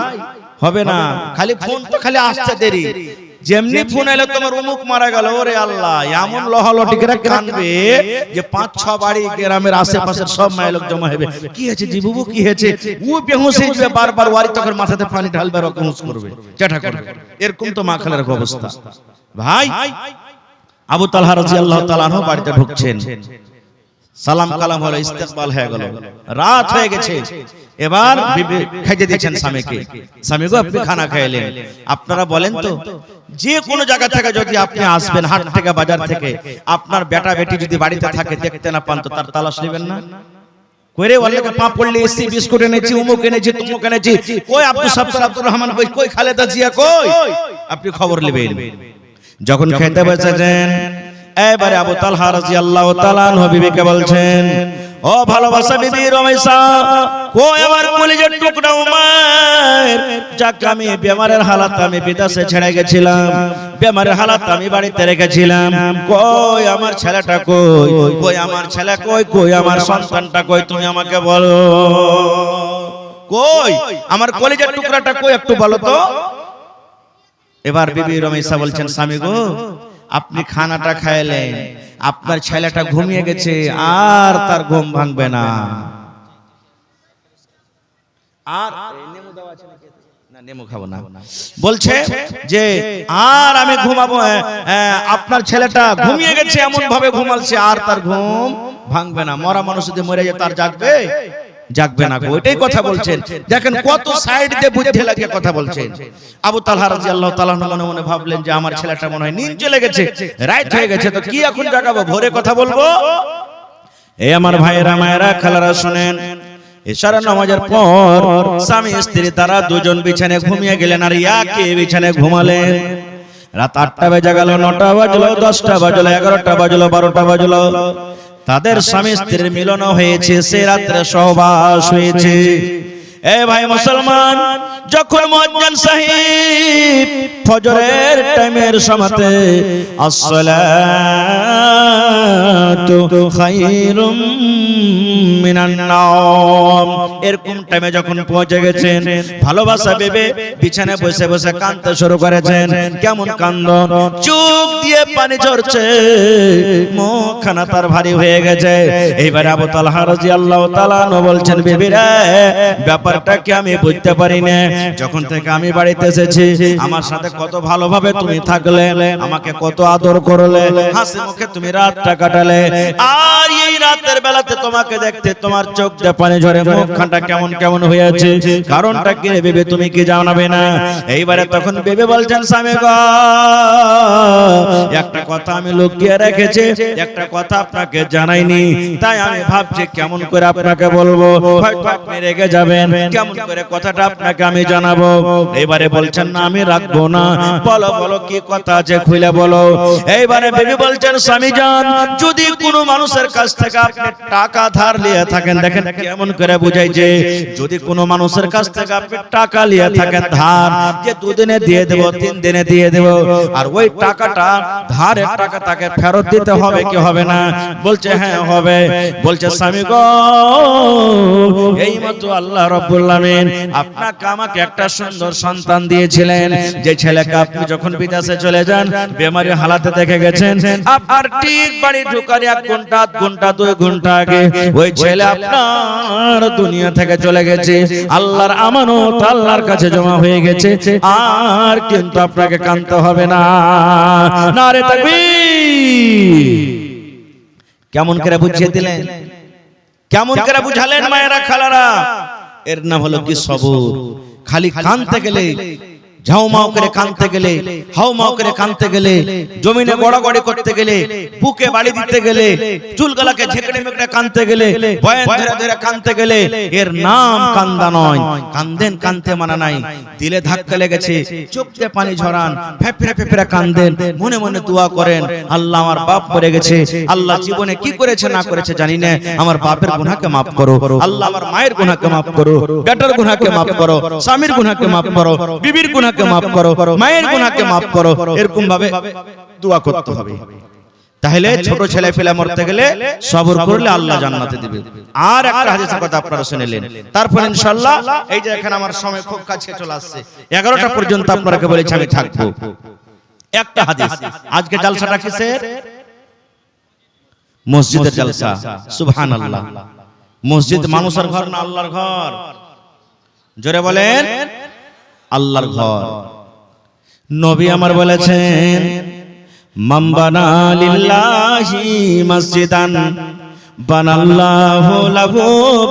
হবে না। খালি ফোন তো খালি আসতে দেরি, যেমনি ফোন এলো তোমার অমুক মারা গেল, ওরে আল্লাহ, এমন লহলটিকেরা কানবে যে 5-6 বাড়ি গ্রামের আশেপাশের সব মায়ের লোক জমা হবে। কি হয়েছে জি বুবু, কি হয়েছে? ও বেহুশ হয়ে যাবে, বারবার ওয়ারি তখন মাথাতে পানি ঢালবে, রকমস করবে, চেষ্টা করবে। এরকম তো মা খালার অবস্থা। ভাই, আবু তালহা রাদিয়াল্লাহু তাআলা আনহু বাড়িতে ঢুকছেন, সালাম কালাম হলো, ইস্তেকবাল হয়ে গেল, রাত হয়ে গেছে। এবার বিবি খেতে দিচ্ছেন স্বামীকে, স্বামী গো আপনি খানা খাইলেন। আপনারা বলেন তো, যে কোনো জায়গা থেকে যদি আপনি আসবেন, হাট থেকে বাজার থেকে, আপনার বেটা বেটি যদি বাড়িতে থাকে দেখতে না পান তো তার তালাশ নেবেন না? কইরে ওয়াল্লাকে পা পড়লে এসি বিস্কুট এনেছি, উমুক এনেছি, তুমুক এনেছি, কই আব্দুল সাত্তার আব্দুর রহমান কই, কই খালেদা জিয়া কই, আপনি খবর নেবেন। যখন খেতে বসেছেন, এবারে আবু তালহা রাদিয়াল্লাহু তাআলা আনহু বিবিকে বলছেন, ও ভালোবাসা বিবি রমেশা, কই আমার কলিজার টুকরা উমার, যাকে আমি বেমারের হালাত আমি বিদেশে ছেড়ে গেছিলাম, বেমারের হালাত আমি বাড়িতে রেখেছিলাম, কই আমার ছেলেটা কই, কই আমার ছেলে কই, কই আমার সন্তানটা কই, তুমি আমাকে বলো, কই আমার কলিজার টুকরাটা কই, একটু বলো তো। এবার বিবি রমেশা বলছেন, স্বামী গো আপনি খানাটা খাইলেন, আপনার ছেলেটা ঘুমিয়ে গেছে, আর তার ঘুম ভাঙবে না। আর নেমু খাবো না, বলছে যে আর আমি ঘুমাবো, আপনার ছেলেটা ঘুমিয়ে গেছে, এমন ভাবে ঘুমালছে আর তার ঘুম ভাঙবে না। মরা মানুষ যদি মরে যায় তার জাগবে, জাগবে না। ওইটাই কথা বলছেন। দেখেন কত সাইড দিয়ে বুদ্ধি লাগিয়ে কথা বলছেন। আবু তালহা রাদিয়াল্লাহু তাআলা মনে মনে ভাবলেন যে আমার ছেলেটা মনে হয় নিন চলে গেছে, রাত হয়ে গেছে, তো কি এখন জাগাবো, ভোরে কথা বলবো। এই আমার ভাইয়েরা মায়েরা খালারা শুনেন, ইশারা নামাজের পর স্বামী স্ত্রী তারা দুজন বিছানায় ঘুমিয়ে গেলেন, আর ইয়াকে বিছানায় ঘুমালেন। রাত 8টা বেজে গেল, 9টা বাজলো, 10টা বাজলো, 11টা বাজলো, 12টা বাজলো, তাদের স্বামী স্ত্রীর মিলন হয়েছে, সে রাত্রে সহবাস হয়েছে। এ ভাই মুসলমান, যখন মুয়াজ্জিন সাহেব ফজরের টাইমের সময়তে আসসালাতু খায়রুম মিনান নাওম, এরকম টাইমে যখন পৌঁছে গেছেন, ভালোবাসা বেবে বিছানায় বসে বসে কাঁদতে শুরু করেছেন। কেমন কান্দন, চোখ দিয়ে পানি ঝরছে, মুখখানা তার ভারী হয়ে গেছে। এইবার আবু তালহা রাদিয়াল্লাহু তাআলা আনহু বলছেন, বেবি রে ব্যাপারটা কি আমি বুঝতে পারি না, যখন থেকে আমি বাড়িতে এসেছি আমার সাথে কত ভালোভাবে তুমি থাকলে, আমাকে কত আদর করলে, হাসি মুখে তুমি রাতটা কাটালে, আর এই রাতের বেলাতে তোমাকে দেখতে তোমার চোখ দিয়ে পানি ঝরে, মুখখানটা কেমন কেমন হয়ে আছে, কারণটা কি রে বেবি তুমি কি জানাবে না? এইবারে তখন বেবি বলছেন, স্বামী গো একটা কথা আমি লুকিয়ে রেখেছি, একটা কথা আপনাকে জানাইনি, তাই আমি ভাবছি কেমন করে আপনাকে বলবো, হয়তো আপনি রেগে যাবেন, কেমন করে কথাটা আপনাকে আমি জানাবো। এবারে বলছেন, না আমি রাখবো না, বলো বলো কি কথা আছে খুলে বলো। এইবারে বেবি বলছেন, স্বামী জান, যদি কোনো মানুষের কাছ থেকে আপনি টাকা ধার নিয়ে থাকেন, দেখেন কেমন করে বুঝাই, যে যদি কোনো মানুষের কাছ থেকে আপনি টাকা নিয়ে থাকেন ধার, যে 2 দিনে দিয়ে দেব, 3 দিনে দিয়ে দেব, আর ওই টাকাটা ধারের টাকা তাকে ফেরত দিতে হবে কি হবে না? বলছে হ্যাঁ হবে। বলছে, স্বামী গো এই মতো আল্লাহ রাব্বুল আলামিন আপনাকে আমাকে একটা সুন্দর সন্তান দিয়েছিলেন, যে ছেলেকে আপনি যখন বিদেশে চলে যান বেমারি হালাতে দেখে গেছেন, আপনার ঠিক বাড়ি ঢোকার 1 ঘন্টা, 8 ঘন্টা, 2 ঘন্টা আগে ওই ছেলে আপনার দুনিয়া থেকে চলে গেছে। আল্লাহর আমানত আল্লাহর কাছে জমা হয়ে গেছে, আর কিন্তু আপনাকে কাঁদতে হবে না। নারে তাকবীর! কেমন করে বুঝিয়ে দিলেন, কেমন করে বুঝালেন মায়েরা খালারা। এর নাম হলো কি সবর। খালি কাঁদতে গেলে, ঝাউমাও করে কাঁদতে গেলে, হাউমাও করে কাঁদতে গেলে, জমিনে গড়াগড়ি করতে গেলে, বুকে বাড়ি দিতে গেলে, চুলগুলোকে ঝেঁকড়ে মেকড়ে কাঁদতে গেলে, বয়ান ধরে ধরে কাঁদতে গেলে, এর নাম কান্দা নয়। কান্দেন, কাঁদতে মানা নাই, দিলে ধাক্কা লেগেছে, চোখ দিয়ে পানি ঝরান, ফেফড়ে ফেফড়ে কান্দেন, মনে মনে দোয়া করেন, আল্লাহ আমার বাপ মরে গেছে, আল্লাহ জীবনে কি করেছে না করেছে জানি না, আমার বাপের গুনাহকে মাফ করো, আল্লাহ আমার মায়ের গুনাহকে মাফ করো, বেটার গুনাহকে মাফ করো, স্বামীর গুনাহকে মাফ করো, বিবির গুনাহকে মাফ করো, মায়ের গুনাহকে মাফ করো, এরকম ভাবে দোয়া করতে হবে। তাহলে ছোট ছেলে পেলে মরতে গেলে সবর করলে আল্লাহ জান্নাতে দিবে। আর একটা হাদিসের কথা আপনারা শুনলেন, তারপর ইনশাআল্লাহ এই যে এখানে আমার সময় খুব কাছে চলে আসছে, 11টা পর্যন্ত আপনাকে বলেছি আমি থাকবো। একটা হাদিস, আজকে জলসাটা কিসের? মসজিদের জলসা। সুবহানাল্লাহ। মসজিদ মানুষের ঘর না আল্লাহর ঘর? জোরে বলেন, আল্লাহর ঘর। নবী আমার বলেছেন, মান বানা লিল্লাহি মসজিদান বানাল্লাহু লাহু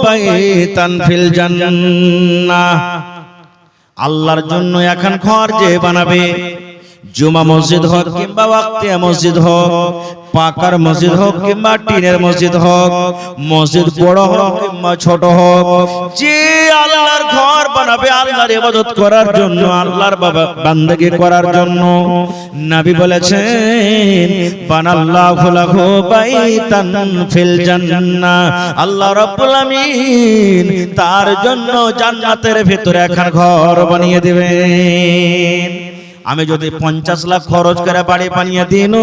বাইতান ফিল জান্নাহ, আল্লাহর জন্য এখন ঘর যে বানাবে, জুমা মসজিদ হোক কিংবা ওয়াক্তিয়া মসজিদ হোক, পাকার মসজিদ হোক কিংবা টিনের মসজিদ হোক, মসজিদ বড় হোক কিংবা ছোট হোক, যে আল্লাহর ঘর বানাবে আল্লাহর ইবাদত করার জন্য, আল্লাহর বান্দেগি করার জন্য, নবী বলেছেন বানাল্লাহু লাহু বাইতান ফিল জান্নাহ, আল্লাহ রাব্বুল আমিন তার জন্য জান্নাতের ভিতরে একটা ঘর বানিয়ে দিবেন। আমি যদি 50 লাখ খরচ করে বাড়ি বানিয়ে দিন,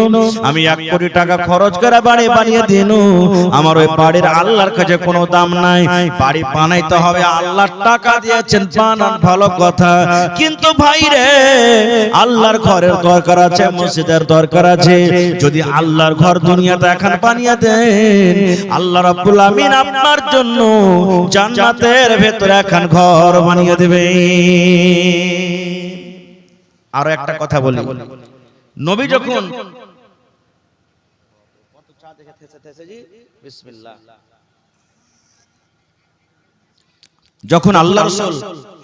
আমি 1 কোটি টাকা খরচ করে বাড়ি বানিয়ে দিন, আমার ওই বাড়ির আল্লাহর কাছে কোনো দাম নাই। বাড়ি বানাইতে হবে, আল্লাহর টাকা দিয়েছেন, বানান ভালো কথা, কিন্তু ভাই রে আল্লাহর ঘরের দরকার আছে, মসজিদের দরকার আছে। যদি আল্লাহর ঘর দুনিয়াতে এখন বানিয়ে দেন, আল্লাহ রাব্বুল আমিন আপনার জন্য জান্নাতের ভেতরে এখন ঘর বানিয়ে দিবেন। আরো একটা কথা বলি, নবী যখন আল্লাহ রাসূল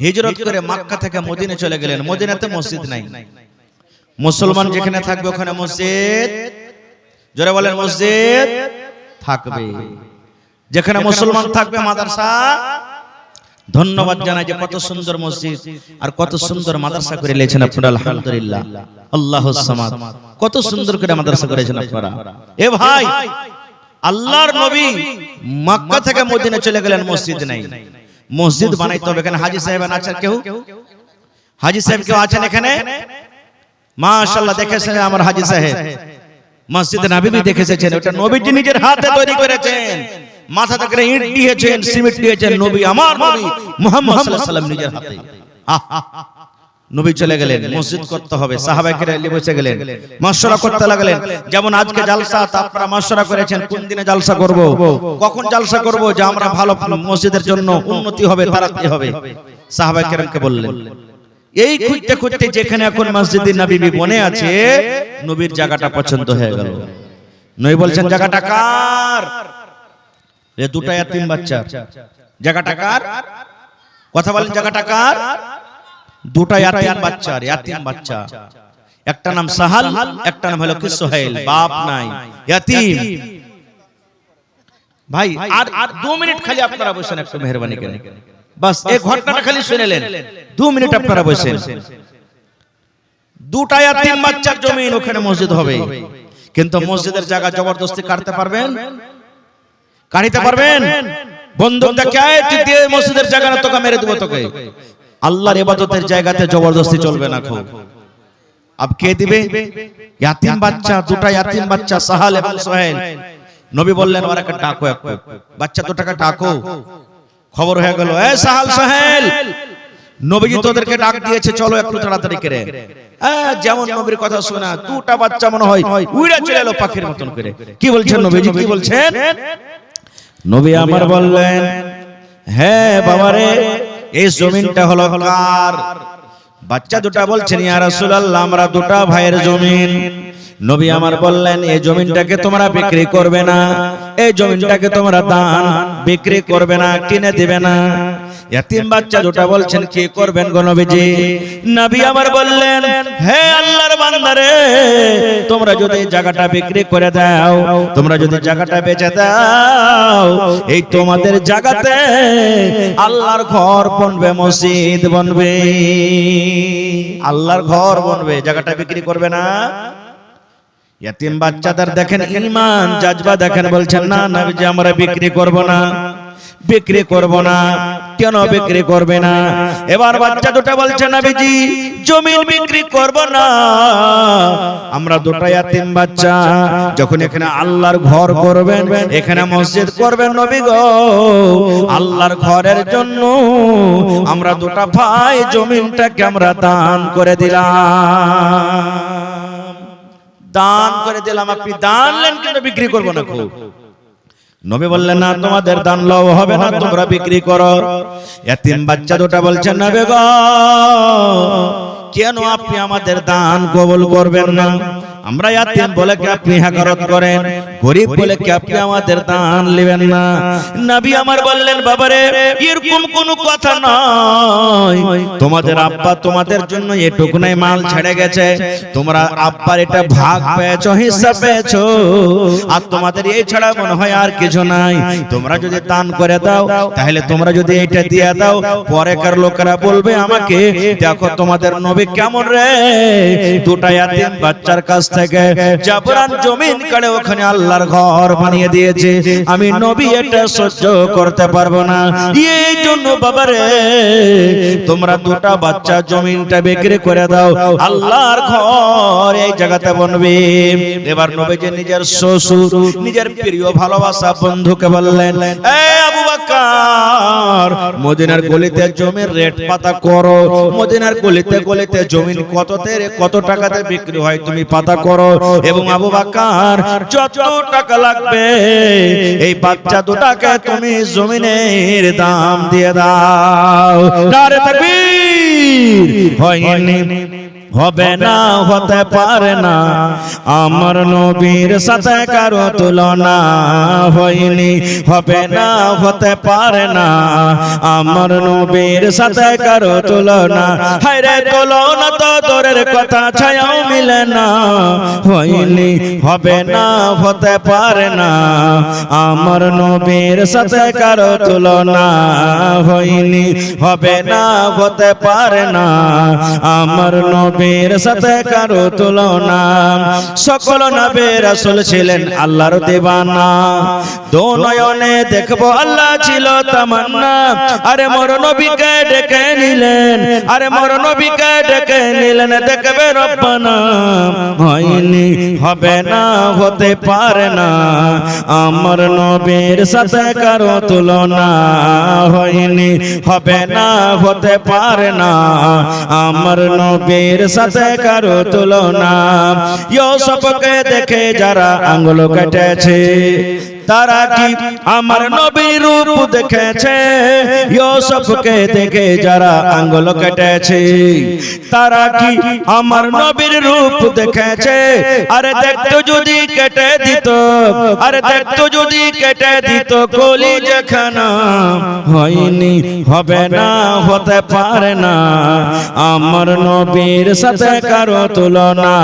হিজরত করে মক্কা থেকে মদিনা চলে গেলেন, মদিনাতে মসজিদ নাই। মুসলমান যেখানে থাকবে ওখানে মসজিদ, জোরে বলেন মসজিদ থাকবে। যেখানে মুসলমান থাকবে মাদ্রাসা। ধন্যবাদ জানাই যে কত সুন্দর মসজিদ আর কত সুন্দর মাদ্রাসা করে নিয়েছেন আপনারা, আলহামদুলিল্লাহ। আল্লাহুস সামাদ, কত সুন্দর করে মাদ্রাসা করেছেন আপনারা। এ ভাই, আল্লাহর নবী মক্কা থেকে মদিনা চলে গেলেন, মসজিদ নাই। মসজিদ বানাইতে হবে। এখানে হাজী সাহেব আছেন কেউ? হাজী সাহেব কেউ আছেন এখানে? মাশাআল্লাহ, দেখেছেন আমার হাজী সাহেব মসজিদ নববী দেখেছেন, ওটা নবীজি নিজের হাতে তৈরি করেছেন। মাথা থেকে ইট দিয়েছেন, সিমেন্ট দিয়েছেন, নবী আমার নবী মুহাম্মদ সাল্লাল্লাহু আলাইহি ওয়াসাল্লাম নিজের হাতে। নবী চলে গেলেন, মসজিদ করতে হবে। সাহাবায়ে কেরাম বসে গেলেন, মাশওয়ারা করতে লাগলেন। যেমন আজকে জালসা, আপনারা মাশওয়ারা করেছেন কোন দিনে জালসা করব, কখন জালসা করব, যে আমরা ভালো মসজিদের জন্য উন্নতি হবে, তারাক্কি হবে। সাহাবায়ে কেরামকে বললেন, এই খুঁজতে খুঁজতে যেখানে এখন মসজিদে নববী বনে আছে, নবীর জায়গাটা পছন্দ হয়ে গেল। নবী বলছেন জায়গাটা কার? এ দুটো ইয়াতিম বাচ্চা। জায়গাটা কার? কথা বলেন, জায়গাটা কার? দুটো ইয়াতিম বাচ্চা, ইয়াতিম বাচ্চা। একটা নাম সাহাল, একটা নাম হলো কি সোহেল, বাপ নাই, ইয়াতিম। ভাই আর 2 মিনিট খালি আপনারা বসেন, একটু মেহেরবানি করে, বাস এই ঘটনাটা খালি শুনেলেন, 2 মিনিট আপনারা বসেন। দুটো ইয়াতিম বাচ্চার জমিন, ওখানে মসজিদ হবে, কিন্তু মসজিদের জায়গা জবরদস্তি কাটতে পারবেন? কাটিতে পারবেন? বন্দুক দেখায় দিয়ে মসজিদের জায়গা না, তোকে মেরে দেব তোকে। আল্লাহর ইবাদতের জায়গাতে জবরদস্তি চলবে না। খুব আব কে দিবে? ইয়াতিম বাচ্চা, দুটো ইয়াতিম বাচ্চা, সাহাল এবং সোহেল। নবী বললেন ওরাকে ডাকো, একটু বাচ্চা দুটাকে ডাকো। খবর হয়ে গেল, এ সাহাল সোহেল, নবীজি তোদেরকে ডাক দিয়েছে, চলো একটু তাড়াতাড়ি করে। যেমন নবীর কথা শোনা, দুটো বাচ্চা মনে হয় উড়ে চলে এলো পাখির মতন করে। কি বলছেন নবীজি, কি বলছেন? নবী আমার বললেন, হ্যাঁ বাবারে, এই জমিনটা হলো কার? বাচ্চা দুটা বলছেন, ইয়া রাসূলুল্লাহ, আমরা দুটা ভাইয়ের জমিন। নবী আমার বললেন, এই জমিনটাকে তোমরা বিক্রি করবে না, এই জমিনটাকে তোমরা দান বিক্রি করবে না, কিনে দিবে না। ইয়াতিম বাচ্চা দুটা বলছেন, কি করবেন গো নবীজি? নবী আমার বললেন, হে আল্লাহর বান্দারে, তোমরা যদি জায়গাটা বিক্রি করে দাও, তোমরা যদি জায়গাটা বেচে দাও, এই তোমাদের জায়গাতে আল্লাহর ঘর বনবে, মসজিদ বনবে, আল্লাহর ঘর বনবে। জায়গাটা বিক্রি করবে না। ইয়াতিম বাচ্চাদের দেখেন ঈমান জাজবা দেখেন, বলছেন না নবীজি আমরা বিক্রি করব না, বিক্রি করব না। কেন বিক্রি করবে না? এবার বাচ্চা দুটো বলছে, নবীজি জমি বিক্রি করব না, আমরা দুটো ইয়াতিম বাচ্চা যখন এখানে আল্লাহর ঘর করবেন, এখানে মসজিদ করবেন, নবী গো আল্লাহর ঘরের জন্য আমরা দুটো ভাই জমিনটাকে আমরা দান করে দিলাম, দান করে দিলাম। আপনি দান নেন কিন্তু বিক্রি করব না। খুব নবী বললেন, না তোমাদের দান লও হবে না, তোমরা বিক্রি করো। ইয়াতিম বাচ্চা দুটো বলছেন, নবী গো কেন আপনি আমাদের দান কবুল করবেন না? আমরা ইয়াতিম বলে কি আপনি হাকারত করেন, গরিব বলে কি আপনি আমাদের দান নেবেন না? নবী আমার বললেন, বাবারে এরকম কোনো কথা নয়, তোমাদের আব্বা তোমাদের জন্য এটুকুনাই মাল ছেড়ে গেছে, তোমরা আব্বার এটা ভাগ পেয়েছো, হিস্সা পেয়েছো, আর তোমাদের এই ছাড়া মনে হয় আর কিছু নাই। তোমরা যদি দান করে দাও, তাহলে তোমরা যদি এটা দিয়ে দাও, পরেকার লোকেরা বলবে আমাকে, দেখো তোমাদের নবী কেমন রে, দুটা ইয়াতিম বাচ্চার কাছ থেকে জাবরান জমিন কাড়ে ওখানে আল্লাহর ঘর বানিয়ে দিয়েছে, আমি নবী এটা সহ্য করতে পারবো না। এই জন্য বাবারে তোমরা দুটা বাচ্চা জমিনটা বিক্রি করে দাও, আল্লাহর ঘর এই জায়গাতে বানবে। এবার নবীজি নিজের শ্বশুর, নিজের প্রিয় ভালোবাসা বন্ধুকে বললেন, এ আবু বকর, মদিনার গলিতে জমির রেট পাতা করো, মদিনার গলিতে গলিতে জমিন কত টাকাতে বিক্রি হয় তুমি পাতা করো, এবং আবু বকর যত টাকা লাগবে এই বাচ্চা দুটাকে তুমি জমিনের দাম দিয়ে দাও। নারে তাকবীর! হয়নি, হবে না, হতে পারে না, আমার নবীর সাথে কারো তুলনা হয়নি, হবে না, হতে পারে না, আমার নবীর সাথে কারো তুলনা, হায়রে তুলনা তো দূরের কথা, ছায়াও মিলে না, হয়নি, হবে না, হতে পারে না, আমার নবীর সাথে কারো তুলনা হয়নি, হবে না, হতে পারে না, আমার নবী নবীর সাথে কারো তুলনা। সকল নবী রাসূল ছিলেন আল্লাহর দিওয়ানা, দো নয়নে দেখবো আল্লাহ ছিল তামান্না। আরে মোর নবীকে ডেকে নিলেন, আরে মোর নবীকে ডেকে নিলেন, দেখবে রব্বানা। হয়নি, হবে না, হতে পারে না, আমার নবীর সাথে কারো তুলনা হয়নি, হবে না, হতে পারে না, আমার নবীর সাথে কারো তুলনা। ইউসুফকে দেখে যারা আঙ্গুল কেটেছে, তারা কি আমার নবীর রূপ দেখেছে? ইউসুফকে দেখে যারা আঙ্গুল কেটেছে, তারা কি আমার নবীর রূপ দেখেছে? আরে দেখতো যদি কেটে দিত, আরে দেখতো যদি কেটে দিত কলিজাখানা। হয়নি, হবে না, হতে পারে না, আমার নবীর সাথে কারো তুলনা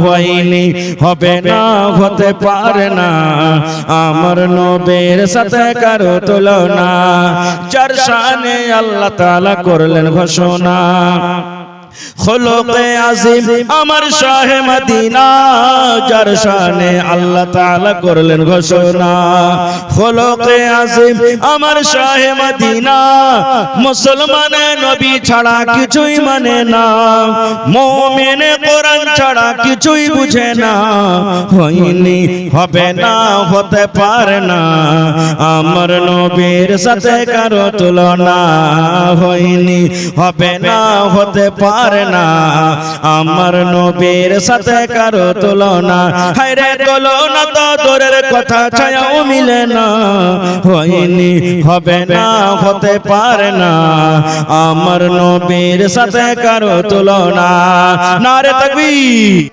হয়নি, হবে না, হতে পারে না, আমার নবীর সাথে কারো তুলনা। যার শানে আল্লাহ তাআলা করলেন ঘোষণা, খুলুকে আজিম আমার শাহে মদিনা, যার শানে আল্লাহ তাআলা করলেন ঘোষণা। খুলুকে আজিম আমার শাহে মদিনা, মুসলমানে নবী ছাড়া কিছুই মানে না, মুমিনে কোরআন ছাড়া কিছুই বুঝে না। হয়নি, হবে না, হতে পারে না, আমার নবীর সাথে কারো তুলনা হয়নি, হবে না, হতে পারে না, আমার নবীর সাথে কারো তুলনা। হায়রে তুলনা তো দূরের কথা, ছায়াও মিলে না। হয়নি, হবে না, হতে পারে না, আমার নবীর সাথে কারো তুলনা। নারে তাকবীর!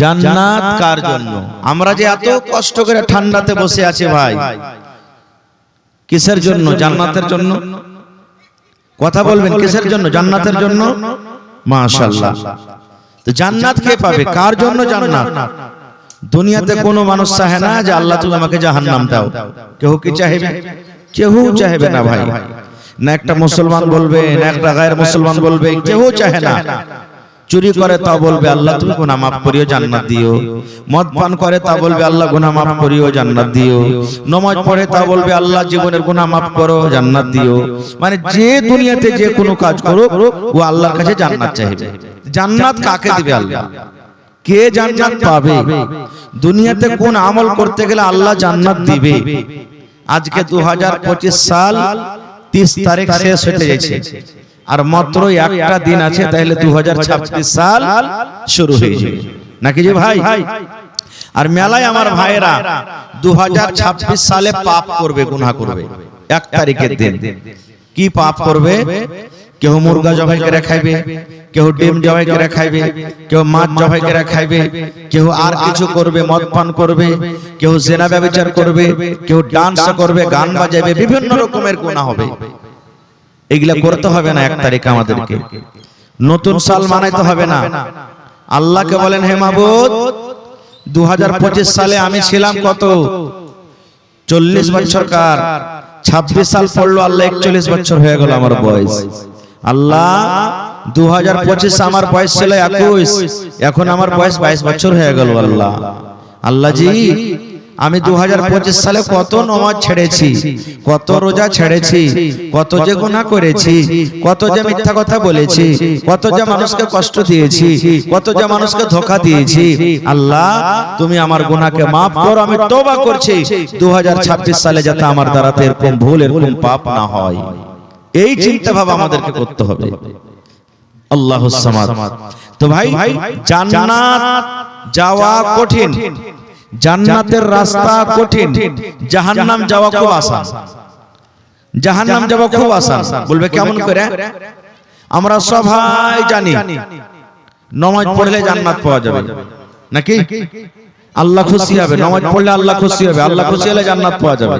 জান্নাত কার জন্য? আমরা যে এত কষ্ট করে ঠান্ডাতে বসে আছি ভাই, কিসের জন্য? জান্নাতের জন্য। কথা বলবেন, কিসের জন্য? জান্নাতের জন্য। মাশাআল্লাহ। তো জান্নাত কে পাবে? কার জন্য জান্নাত? দুনিয়াতে কোনো মানুষ চাহে না যে আল্লাহ তুমি আমাকে জাহান্নাম দাও। কেউ কি চাইবে? কেউ চাইবে না ভাই। না একটা মুসলমান বলবে, না একটা গায়ের মুসলমান বলবে, কেউ চাহে না। চুরি করে তা বলবে আল্লাহ তুমি গুনাহ মাফ করিও, জান্নাত দিও। মদ পান করে তা বলবে আল্লাহ গুনাহ মাফ করিও, জান্নাত দিও। নামাজ পড়ে তা বলবে আল্লাহ জীবনের গুনাহ মাফ করো, জান্নাত দিও। মানে যে দুনিয়াতে যে কোনো কাজ করুক ও আল্লাহর কাছে জান্নাত চাইবে। জান্নাত কাকে দিবে আল্লাহ? কে জান্নাত পাবে? দুনিয়াতে কোন আমল করতে গেলে আল্লাহ জান্নাত দিবে? আজকে 2025 সাল 30 তারিখ শেষ হতে যাচ্ছে, আর মাত্র একটা দিন আছে, তাহলে 2026 সাল শুরু হয়ে যাবে নাকি যে ভাই? আর মেলায় আমার ভাইরা 2026 সালে পাপ করবে, গুনাহ করবে 1 তারিখের দিন। কি পাপ করবে? কেউ মুরগা জবাই করে খাইবে, কেউ ডিম জবাই করে খাইবে, কেউ মাছ জবাই করে খাইবে, কেউ আর কিছু করবে, মদ পান করবে, কেউ জেনা ব্যভিচার করবে, কেউ ডান্স করবে, গান বাজাবে, বিভিন্ন রকমের গুনাহ হবে। এগুলা করতে হবে না 1 তারিখ আমাদেরকে, নতুন সাল মানাইতে হবে না। আল্লাহকে বলেন, হে মাবুদ 2025 সালে আমি ছিলাম কত 40 বছরকার, 26 সাল পড়লো, আল্লাহ 41 বছর হয়ে গেল আমার বয়স। আল্লাহ 2025 আমার বয়স ছিল 21, এখন আমার বয়স 22 বছর হয়ে গেল। আল্লাহ, আল্লাহ জি আমি 2025 সালে কত নামাজ ছেড়েছি, কত রোজা ছেড়েছি, কত যে গুনাহ করেছি, কত যে মিথ্যা কথা বলেছি, কত যে মানুষকে কষ্ট দিয়েছি, কত যে মানুষকে ধোঁকা দিয়েছি। আল্লাহ তুমি আমার গুনাহকে maaf করো, আমি তওবা করছি 2026 সালে যাতে আমার দ্বারা এরকম ভুল, এরকম পাপ না হয়। এই চিন্তা ভাবনা আমাদেরকে করতে হবে। আল্লাহুস সামাদ। তো ভাই, জান্নাত যাওয়া কঠিন, জান্নাতের রাস্তা কঠিন, জাহান্নাম যাওয়া খুব আসান। জাহান্নাম যাওয়া খুব আসান। বলবে কেমন করে? আমরা সবাই জানি নামাজ পড়লে জান্নাত পাওয়া যাবে নাকি? আল্লাহ খুশি হবে, নামাজ পড়লে আল্লাহ খুশি হবে, আল্লাহ খুশি হলে জান্নাত পাওয়া যাবে।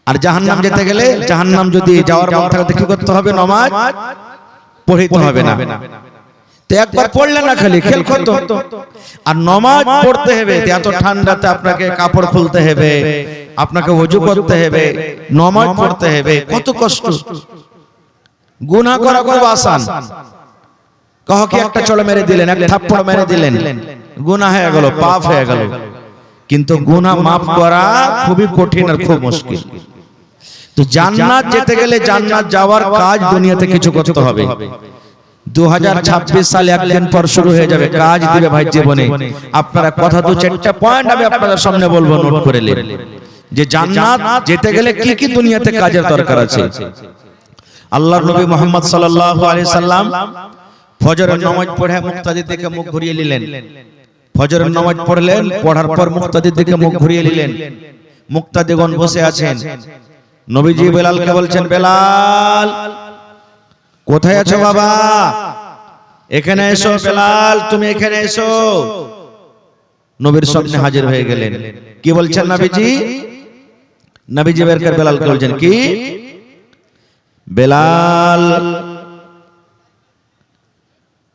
আর জাহান্নাম যেতে গেলে, জাহান্নাম যদি যাওয়ার মন থাকে কি করতে হবে? নামাজ পড়তে হবে না। তো একবার পড়লে না খালি খেল খতম। আর নামাজ পড়তে হবে, এত ঠান্ডাতে আপনাকে কাপড় খুলতে হবে, আপনাকে ওযু করতে হবে, নামাজ পড়তে হবে, কত কষ্ট। গুনাহ করা খুব আসান। কাউকে একটা চড় মেরে দিলেন, এক থাপ্পড় মেরে দিলেন, গুনাহ হয়ে গেল, পাপ হয়ে গেল। কিন্তু গুনাহ maaf করা খুবই কঠিন আর খুব মুশকিল। তো জান্নাত যেতে গেলে, জান্নাত যাওয়ার কাজ দুনিয়াতে কিছু করতে হবে। 2026 সালে একদিন পর শুরু হয়ে যাবে, কাজ দিবে ভাই জীবনে। আপনারা কথা 2-4টা পয়েন্ট আমি আপনাদের সামনে বলবো, নোট করে নিন যে জান্নাত যেতে গেলে কি কি দুনিয়াতে কাজের দরকার আছে। আল্লাহর নবী মুহাম্মদ সাল্লাল্লাহু আলাইহি সাল্লাম ফজরের নামাজ পড়ে মুক্তাদির দিকে মুখ ঘুরিয়ে নিলেন। ফজরের নামাজ পড়লেন, পড়ার পর মুক্তাদির দিকে মুখ ঘুরিয়ে নিলেন। মুক্তাদিগণ বসে আছেন। নবীজি বেলালকে বলছেন, বেলাল কোথায় আছো বাবা? এখানে এসো বেলাল, তুমি এখানে এসো। নবীর সামনে হাজির হয়ে গেলেন। কি বলছেন নবীজি? নবীজি বের করে বেলালকে বলছেন, কি বেলাল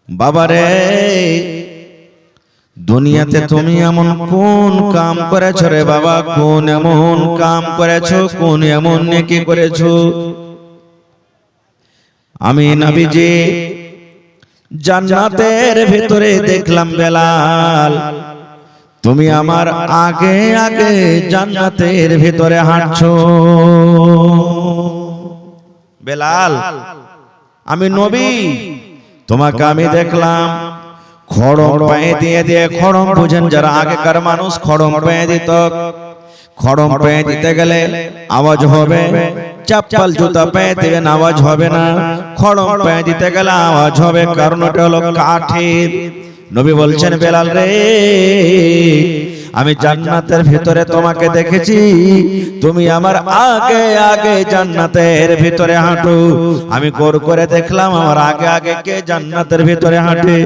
বাবারে, দুনিয়াতে তুমি এমন কোন কাম করেছো রে বাবা? কোন এমন কাম করেছো, কোন এমন নেকি করেছো? আমি নবীজি জান্নাতের ভিতরে দেখলাম বেলাল, তুমি আমার আগে আগে জান্নাতের ভিতরে হাঁটছো। বেলাল আমি নবী, তোমাকে আমি দেখলাম খড়ম পায়ে দিয়ে দিয়ে, খড়ম বুঝেন যারা আগেকার মানুষ, খড়ম পায়ে দিত। খড়ম পায়ে দিতে গেলে আওয়াজ হবে, চপ্পল জুতা পায়ে দিবেন আওয়াজ হবে না। খড়ম পায়ে দিতে গেলে আওয়াজ হবে, কারণ ওটা হলো কাঠের। নবী বলছেন, বেলাল রে আমি জান্নাতের ভিতরে তোমাকে দেখেছি, তুমি আমার আগে আগে জান্নাতের ভিতরে হাঁটো। আমি গোর করে দেখলাম আমার আগে আগে কে জান্নাতের ভিতরে হাঁটে।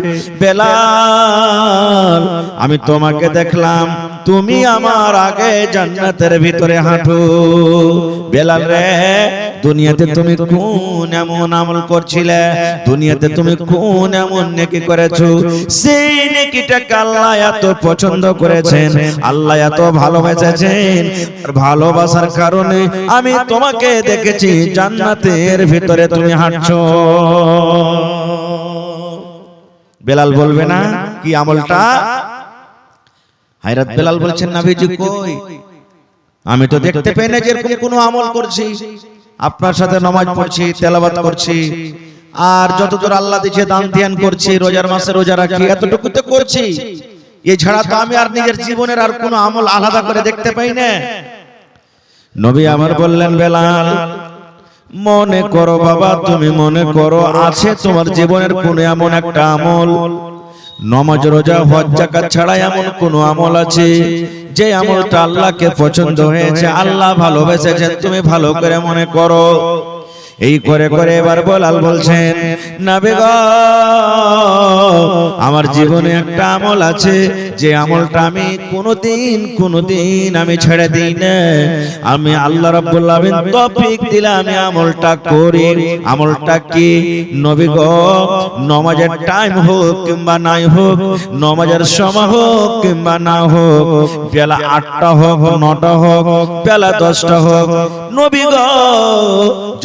বেলাল আমি তোমাকে দেখলাম, তুমি আমার আগে জান্নাতের ভিতরে হাঁটো। বেলাল রে দুনিয়াতে তুমি কোন এমন আমল করছিলে, দুনিয়াতে তুমি কোন এমন নেকি করেছো, সেই নেকিটাকে আল্লাহ এত পছন্দ করেছেন, আল্লাহ এত ভালোবেসেছেন। আর ভালোবাসার কারণে আমি তোমাকে দেখেছি জান্নাতের ভিতরে তুমি হাঁটছো। বেলাল বলবে না কি আমলটা? হায়রাত বেলাল বলছেন, নবীজি কই? আমি তো দেখতে পাই না যে এরকম কোনো আমল করছি। আপনার সাথে নামাজ পড়ছি, তেলাওয়াত করছি, আর যতদূর আল্লাহ দিয়েছে দান ধ্যান করছি, রোজার মাসে রোজা রাখি, এতটুকু তো করছি। এছাড়া তো আমি আর নিজের জীবনের আর কোনো আমল আলাদা করে দেখতে পাই না। নবী আমার বললেন, বেলাল মনে করো বাবা, তুমি মনে করো আছে তোমার জীবনের কোন এমন একটা আমল, নামাজ রোজা হজ যাকাত ছাড়া এমন কোন আমল আছে যে আমলটা আল্লাহকে পছন্দ হয়েছে, আল্লাহ ভালোবেসেছেন, তুমি ভালো করে মনে করো। এই করে করে এবার বেলাল বলছেন, নবী গো আমার জীবনে একটা আমল আছে, যে আমলটা আমি কোনোদিন আমি ছেড়ে দিই না। আমি আল্লাহ রাব্বুল আলামিন তৌফিক দিলে আমি আমলটা করি। আমলটা কি? নবী গো নামাজের টাইম হোক কিংবা নাই হোক, নামাজের সময় হোক কিংবা না হোক, বেলা 8টা হোক 9টা হোক বেলা 10টা হোক, নবী গো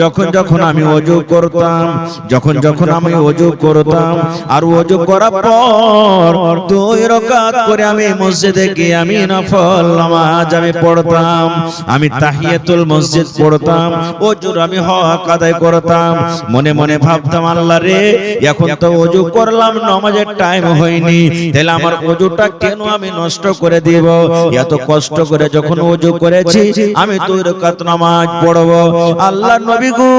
যখন আমি ওযু করতাম, যখন আমি ওযু করতাম আর ওযু করার পর 2 রাকাত করে আমি মসজিদে গিয়ে আমি নফল নামাজ আমি পড়তাম, আমি তাহিয়াতুল মসজিদ পড়তাম, ওযুর আমি হক আদায় করতাম। মনে মনে ভাবতাম, আল্লাহ রে এখন তো ওযু করলাম নামাজের টাইম হয়নি, তাহলে আমার ওযুটা কেন আমি নষ্ট করে দেব? এত কষ্ট করে যখন ওযু করেছি আমি 2 রাকাত নামাজ পড়ব। আল্লাহর নবী গো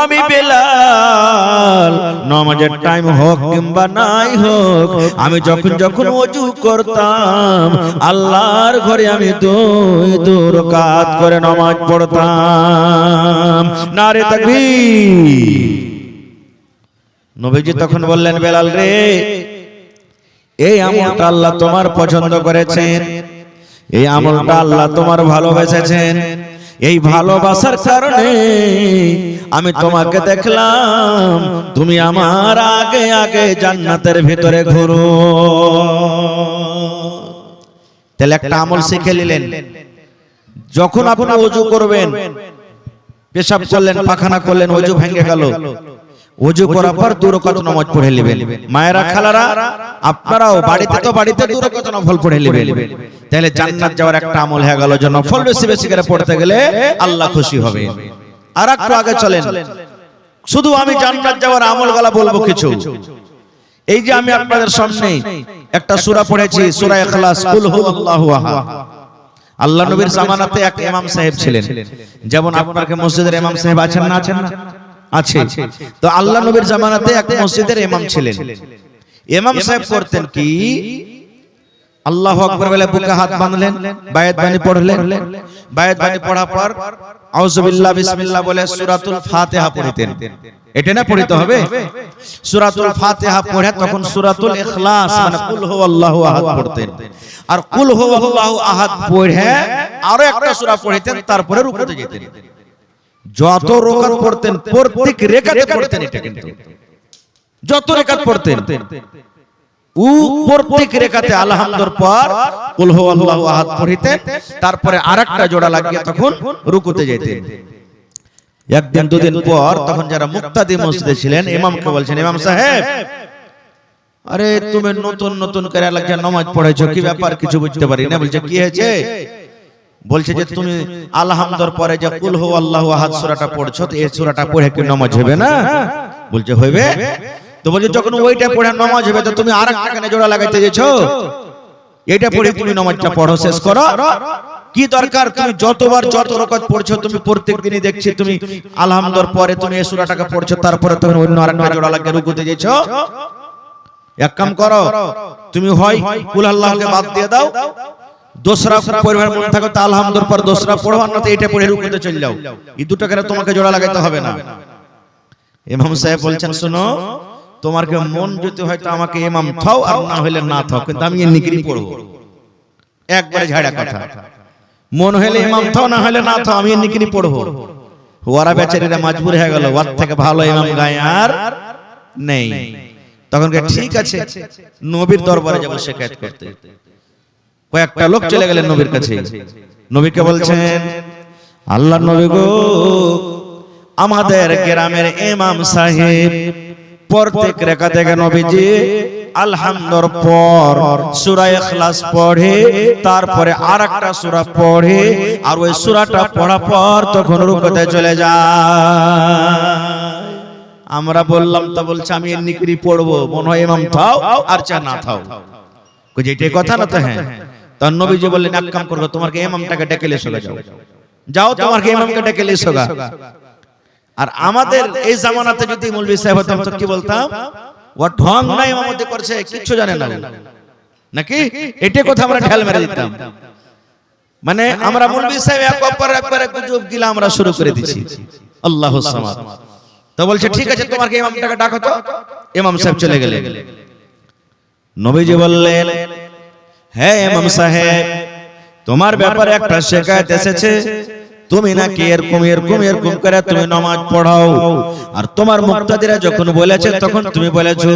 আমি বেলাল নামাজের টাইম হোক কিংবা নাই হোক, আমি যখন ওযু করতাম আল্লাহর ঘরে আমি 2 রাকাত করে নামাজ পড়তাম। নারে তাকবীর। নবীজি তখন বললেন, বেলাল রে এই আমলটা আল্লাহ তোমার পছন্দ করেছেন, এই আমলটা আল্লাহ তোমার ভালোবেসেছেন, এই ভালোবাসার কারণে আমি তোমাকে দেখলাম তুমি আমার আগে আগে জান্নাতের ভিতরে ঘুরো। তাহলে একটা আমল শিখে নিলেন, যখন আপনি ওযু করবেন, পেশাব করলেন পায়খানা করলেন, ওযু ভেঙে গেল, ওযু করার পর 2 রাকাত নামাজ পড়ে নেবেন। মায়েরা খালারা আপনারাও বাড়িতে 2 রাকাত নফল পড়ে নেবেন, তাহলে জান্নাত যাওয়ার একটা আমল হয়ে গেল। যে নফল বেশি বেশি করে পড়তে গেলে আল্লাহ খুশি হবে। আর একটু আগে চলেন, শুধু আমি জান্নাত যাওয়ার আমলগুলো বলবো কিছু। এই যে আমি আপনাদের সামনে একটা সূরা পড়েছি, সূরা ইখলাস, কুল হুয়াল্লাহু আহাদ। আল্লাহ নবীর জামানাতে এক ইমাম সাহেব ছিলেন, যেমন আপনার মসজিদের ইমাম সাহেব আছেন না? আছেন না? আছে। তো আল্লাহ নবীর জামানাতে এক মসজিদের ইমাম ছিলেন। ইমাম সাহেব করতেন কি, আল্লাহু আকবার বলে বুকে হাত বাঁধলেন, বায়াত বাণী পড়লেন, বায়াত বাণী পড়ার পর আউযু বিল্লাহ বিসমিল্লাহ বলে সূরাতুল ফাতিহা পড়তেন। এটা না পড়তে হবে, সূরাতুল ফাতিহা পড়ে তখন সূরাতুল ইখলাস মানে কুল হুয়াল্লাহু আহাদ পড়তেন। আর কুল হুয়াল্লাহু আহাদ পড়ে আরো একটা সূরা পড়তেন, তারপরে রুকুতে যেতেন। যত রাকাত পড়তেন প্রত্যেক রাকাতে পড়তেন, এটা কিন্তু যত রাকাত পড়তেন ও প্রত্যেক রাকাতে আলহামদুর পর কুল হুয়াল্লাহু আহাদ পড়তেন, তারপরে আরেকটা জোড়া লাগিয়ে তখন রুকুতে যেতেন। একদিন দুদিন পর তখন যারা মুক্তাদি মসজিদে ছিলেন ইমামকে বলছেন, ইমাম সাহেব আরে তুমি নতুন নতুন করে লাগছে নামাজ পড়েছো, কি ব্যাপার কিছু বুঝতে পারি না। বলছে কি হয়েছে? বলছে যে তুমি আলহামদুর পরে যে কুল হুয়াল্লাহু আহাদ সূরাটা পড়ছো, তো এই সূরাটা পড়ে কি নামাজ হবে না? বলছে হইবে। তো বলছে যখন ওইটা পড়ে নামাজ হবে, তো তুমি আরেকটা কেন জোড়া লাগাইতে যাচ্ছো? এটা পড়ে তুমি নামাজটা পড়ো, শেষ করো। কি দরকার? তুমি যতবার যত রাকাত পড়ছো, তুমি প্রত্যেকদিনই দেখছি তুমি আলহামদুর পরে তুমি এই সূরাটাকে পড়ছো, তারপরে তুমি অন্য আরেকটা জোড়া লাগিয়ে রুকুতে যাচ্ছো। এক কাম করো, তুমি হয় কুল আল্লাহকে বাদ দিয়ে দাও, দোসরা পড়বার মন থাকে তো আলহামদুর পর দোসরা পড়ো, আর না তো এটা পড়ে রুকুতে চলে যাও। এই দুটো করে তোমাকে জোড়া লাগাইতে হবে না। ইমাম সাহেব বলছেন, শোনো, তোমার কি মন যদি হয়তো আমাকে ইমাম থাও, আর না হইলে না থাও, কিন্তু আমি নিকরি পড়ব। একবারে ঝাড়া কথা, মন হইলে ইমাম থাও, না হইলে না থাও, আমি নিকরি পড়ব। ওরা বেচারীরা মজবুর হয়ে গেল, ওর থেকে ভালো ইমাম গায়ে আর নেই। তখন ঠিক আছে, নবীর দরবারে যাব শিকায়ত করতে। কয়েকটা লোক চলে গেলেন নবীর কাছে। নবীকে বলছেন, আল্লাহ নবী গো, আমাদের গ্রামের ইমাম সাহেব প্রত্যেক রাকাতে নবীজি আলহামদুর পর সূরা ইখলাস পড়ে, তারপরে আরেকটা সূরা পড়ে, আর ওই সূরাটা পড়ার পর তখন রুকুতে চলে যায়। আমরা বললাম, তো বলছে আমি নিকরি পড়বো, মনে হয় ইমাম থাও আর চা না থাও। কই এটাই কথা না? তো হ্যাঁ। তখন নবীজি বললেন, এক কাম করো, তোমাকে ইমামটাকে ডেকে এসো, যাও তোমাকে ইমামকে ডেকে এসো। আর আমাদের এই জামানাতে যদি মৌলভী সাহেব হতাম তো কি বলতাম? ও ঢং নাই ইমামতি করছে, কিচ্ছু জানে না নাকি? এটাই কথা আমরা ঢেল মেরে দিতাম। মানে আমরা মৌলভী সাহেব একবারে গুজব গিলা আমরা শুরু করে দিছি। আল্লাহু সামাদ। তো বলছে ঠিক আছে তোমাকে ইমামটাকে ডাকো তো। ইমাম সাহেব চলে গেলেন। নবীজি বললেন, হ্যাঁ ইমাম সাহেব, তোমার ব্যাপারে একটা শিকায়েত এসেছে, তুমি নাকি এরকম এরকম এরকম করে তুমি নামাজ পড়াও, আর তোমার মুক্তাদিরা যখন বলেছে তখন তুমি বলেছো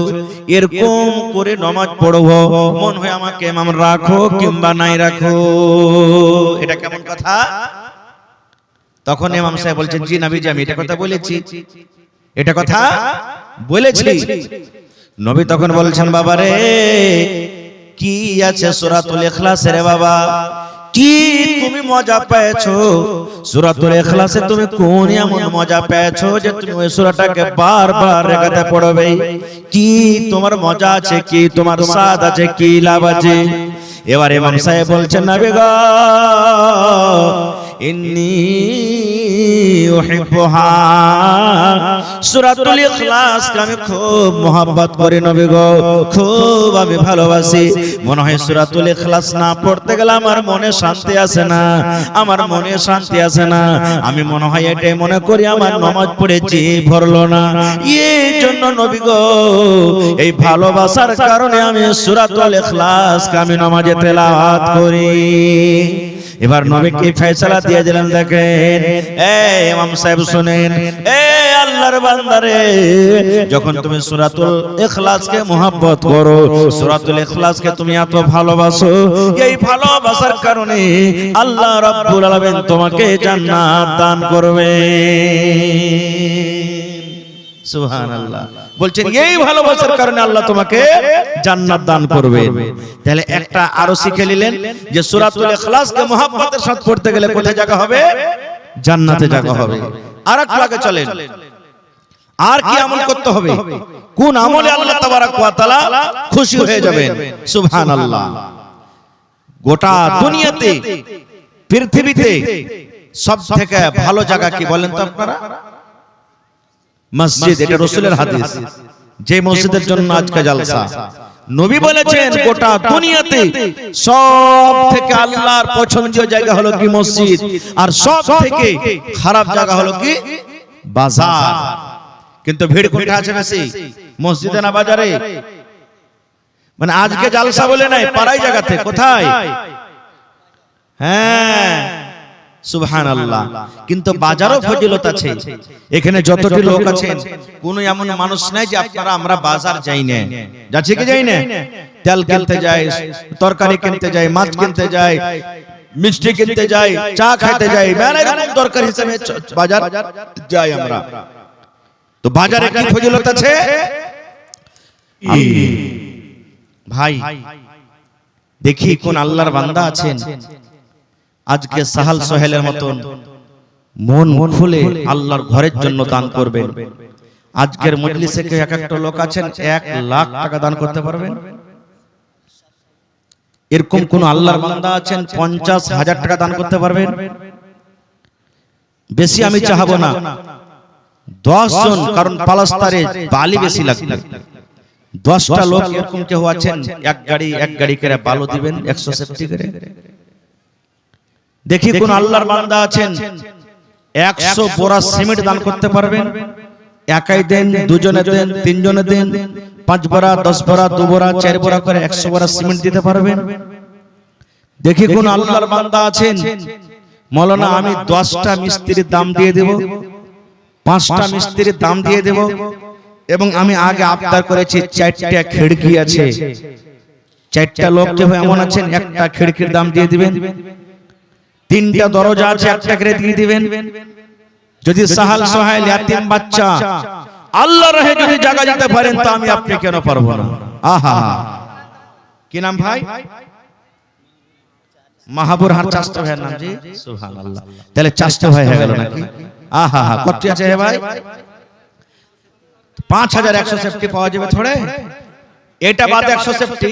এরকম করে নামাজ পড়বো, মন হয় আমাকে ইমাম রাখো কিংবা নাই রাখো। এটা কেমন কথা? তখন ইমাম সাহেব বলছেন, জি নবীজি আমি এটা কথা বলেছি, এটা কথা বলেছি। নবী তখন বলছেন, বাবা রে কি আছে সূরাতুল ইখলাসে রে বাবা, কি তুমি মজা পেয়েছো সূরাতুল ইখলাসে? তুমি কোন এমন মজা পেয়েছো যে তুমি ওই সূরাটাকে বারবার রেখাতে পড়বে? কি তোমার মজা আছে, কি তোমার স্বাদ আছে, কি লাভ আছে? এবার ইমাম সাহেব বলছেন, নবী গো ইন্নী উহিব্বুহা, সূরাতুল ইখলাস আমি খুব mohabbat করি নবী গো, খুব আমি ভালোবাসি। মনে হয় সূরাতুল ইখলাস না পড়তে গেলে আমার মনে শান্তি আসে না, আমার মনে শান্তি আসে না। আমি মনে হয় এটাই মনে করি আমার নামাজ পড়ে জি ভরলো না। এই জন্য নবী গো এই ভালোবাসার কারণে আমি সূরাতুল ইখলাস আমি নামাজে তেলাওয়াত করি। এবার নবী কি ফয়সালা দিয়ে দিলেন দেখেন। এই ইমাম সাহেব শুনেন, এই আল্লাহর বান্দারে, যখন তুমি সূরাতুল ইখলাসকে mohabbat করো, সূরাতুল ইখলাসকে তুমি এত ভালোবাসো, এই ভালোবাসার কারণে আল্লাহ রাব্বুল আলামিন তোমাকে জান্নাত দান করবে। সুবহানাল্লাহ। বলছেন এই ভালোবাসার কারণে আল্লাহ তোমাকে জান্নাত দান করবে। তাহলে একটা আরো শিখে নিলেন যে সূরাতুল ইখলাসকে mohabbaতের সাথে পড়তে গেলে কোথায় জায়গা হবে? জান্নাতে জায়গা হবে। আরেকটু আগে চলেন, আর কি আমল করতে হবে? কোন আমলে আল্লাহ তাবারক ওয়া তাআলা খুশি হয়ে যাবেন? সুবহানাল্লাহ। গোটা দুনিয়াতে পৃথিবীতে সবথেকে ভালো জায়গা কি বলেন তো আপনারা? মসজিদ। এটা রাসূলের হাদিস, যে মসজিদের জন্য আজকে জলসা। নবী বলেছেন গোটা দুনিয়াতে সব থেকে আল্লাহর পছন্দীয় জায়গা হলো কি? মসজিদ। আর সব থেকে খারাপ জায়গা হলো কি? বাজার। কিন্তু ভিড় কোথায় আছে বেশি? মসজিদে না বাজারে? মানে আজকে জলসা বলে নাই, পাড়াই জায়গাতে। কোথায়? হ্যাঁ সুবহানাল্লাহ। কিন্তু বাজারও ফজিলত আছে। এখানে যতটি লোক আছেন কোন এমন মানুষ নাই যে আপনারা আমরা বাজার যাই না। যাচ্ছে কি যাই না? তেল কিনতে যাই, তরকারি কিনতে যাই, মাছ কিনতে যাই, মিষ্টি কিনতে যাই, চা খেতে যাই, মানে এরকম দরকার হিসেবে বাজার যাই আমরা। তো বাজারে কি ফজিলত আছে ভাই? দেখি কোন আল্লাহর বান্দা আছেন আজকে সাহাল সোহেলের মতন মন খুলে আল্লাহর ঘরের জন্য দান করবেন। আজকের মজলিসে কে এক একটা লোক আছেন 1 লাখ টাকা দান করতে পারবেন? এরকম কোন আল্লাহর বান্দা আছেন 50,000 টাকা দান করতে পারবেন? বেশি আমি চাহাবো না, 10 জন, কারণ পালাস্তারে বালি বেশি লাগবে। 10টা লোক এরকম কেউ আছেন এক গাড়ি করে বালু দিবেন 100 সেফটি করে। দেখি কোন আল্লাহর বান্দা আছেন 100 বোরা সিমেন্ট দান করতে পারবেন? একাই দেন, দুজনে দেন, তিনজনে দেন, 5 বোরা, 10 বোরা, 2 বোরা, 4 বোরা করে 100 বোরা সিমেন্ট দিতে পারবেন? দেখি কোন আল্লাহর বান্দা আছেন মাওলানা আমি 10টা মিস্ত্রির দাম দিয়ে দেব, 5টা মিস্ত্রির দাম দিয়ে দেব, এবং আমি আগে আবদার করেছি 4টা খিড়কি আছে, 4টা লোক কেউ এমন আছেন একটা খিড়কির দাম দিয়ে দিবেন, 3টা দরজা আছে একটা করে দিয়ে দিবেন। যদি সাহাল সোহেল ইয়াতিম বাচ্চা আল্লাহর রাহে যদি জায়গা দিতে পারেন তো আমি আপনি কেন পারবো না? আহা, কি নাম ভাই? মাহাবুর হার চাস্তো ভাইয়ের নাম। জি সুবহানাল্লাহ। তাহলে চাস্তো ভাই হয়ে গেল নাকি? আহা, কত আছে হে ভাই? 5100 সেফটি পাওয়া যাবে থোড়ে? এটা বাদে 100 সেফটি,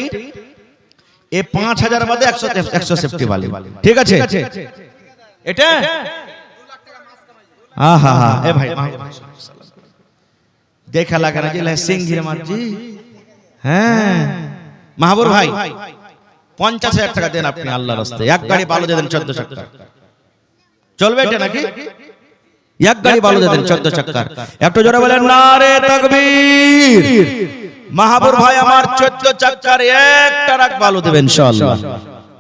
এ 5000 বাদে 100 সেফটি वाले, ঠিক আছে? এটা আহা, এ ভাই দেখা লাগা না যে সিং ঘিরে মারজি। হ্যাঁ মাহবুব ভাই 50,000 টাকা দেন আপনি আল্লাহর রাস্তায়, এক গাড়ি বালু দিয়ে দেন 1400 টাকা। চলবে এটা নাকি? এক গাড়ি বালু দিয়ে দেন 14 চাক্কার। একটু জোরে বলেন নারে তাকবীর। মাহাবুর ভাই আমার 14 চাক্কার এক ট্রাক বালু দেবেন ইনশাআল্লাহ।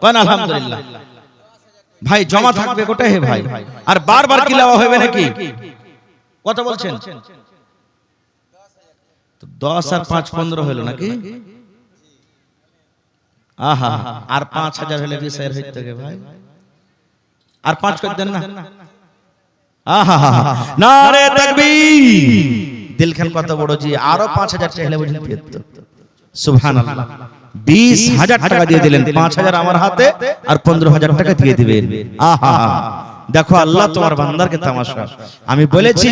কোন আলহামদুলিল্লাহ। ভাই জমা থাকবে গোটা হে ভাই, আর বারবার কি লাওয়া হবে নাকি? কত বলছেন? 10 আর 5 15 হলো নাকি? আহা, আর 5000 হলে 20,000 হইতো গে ভাই। আর 5 করে দেন না। আহা, নারে তাকবীর। দিলখান কত বড় জি, আরো 5000 চাইলে বুঝিয়ে দিত। সুবহানাল্লাহ। 20,000 টাকা দিয়ে দিলেন, 5,000 আমার হাতে আর 15,000 টাকা দিয়ে দিবেন। আহা, দেখো আল্লাহ তোমার বান্দারকে তামাশা। আমি বলেছি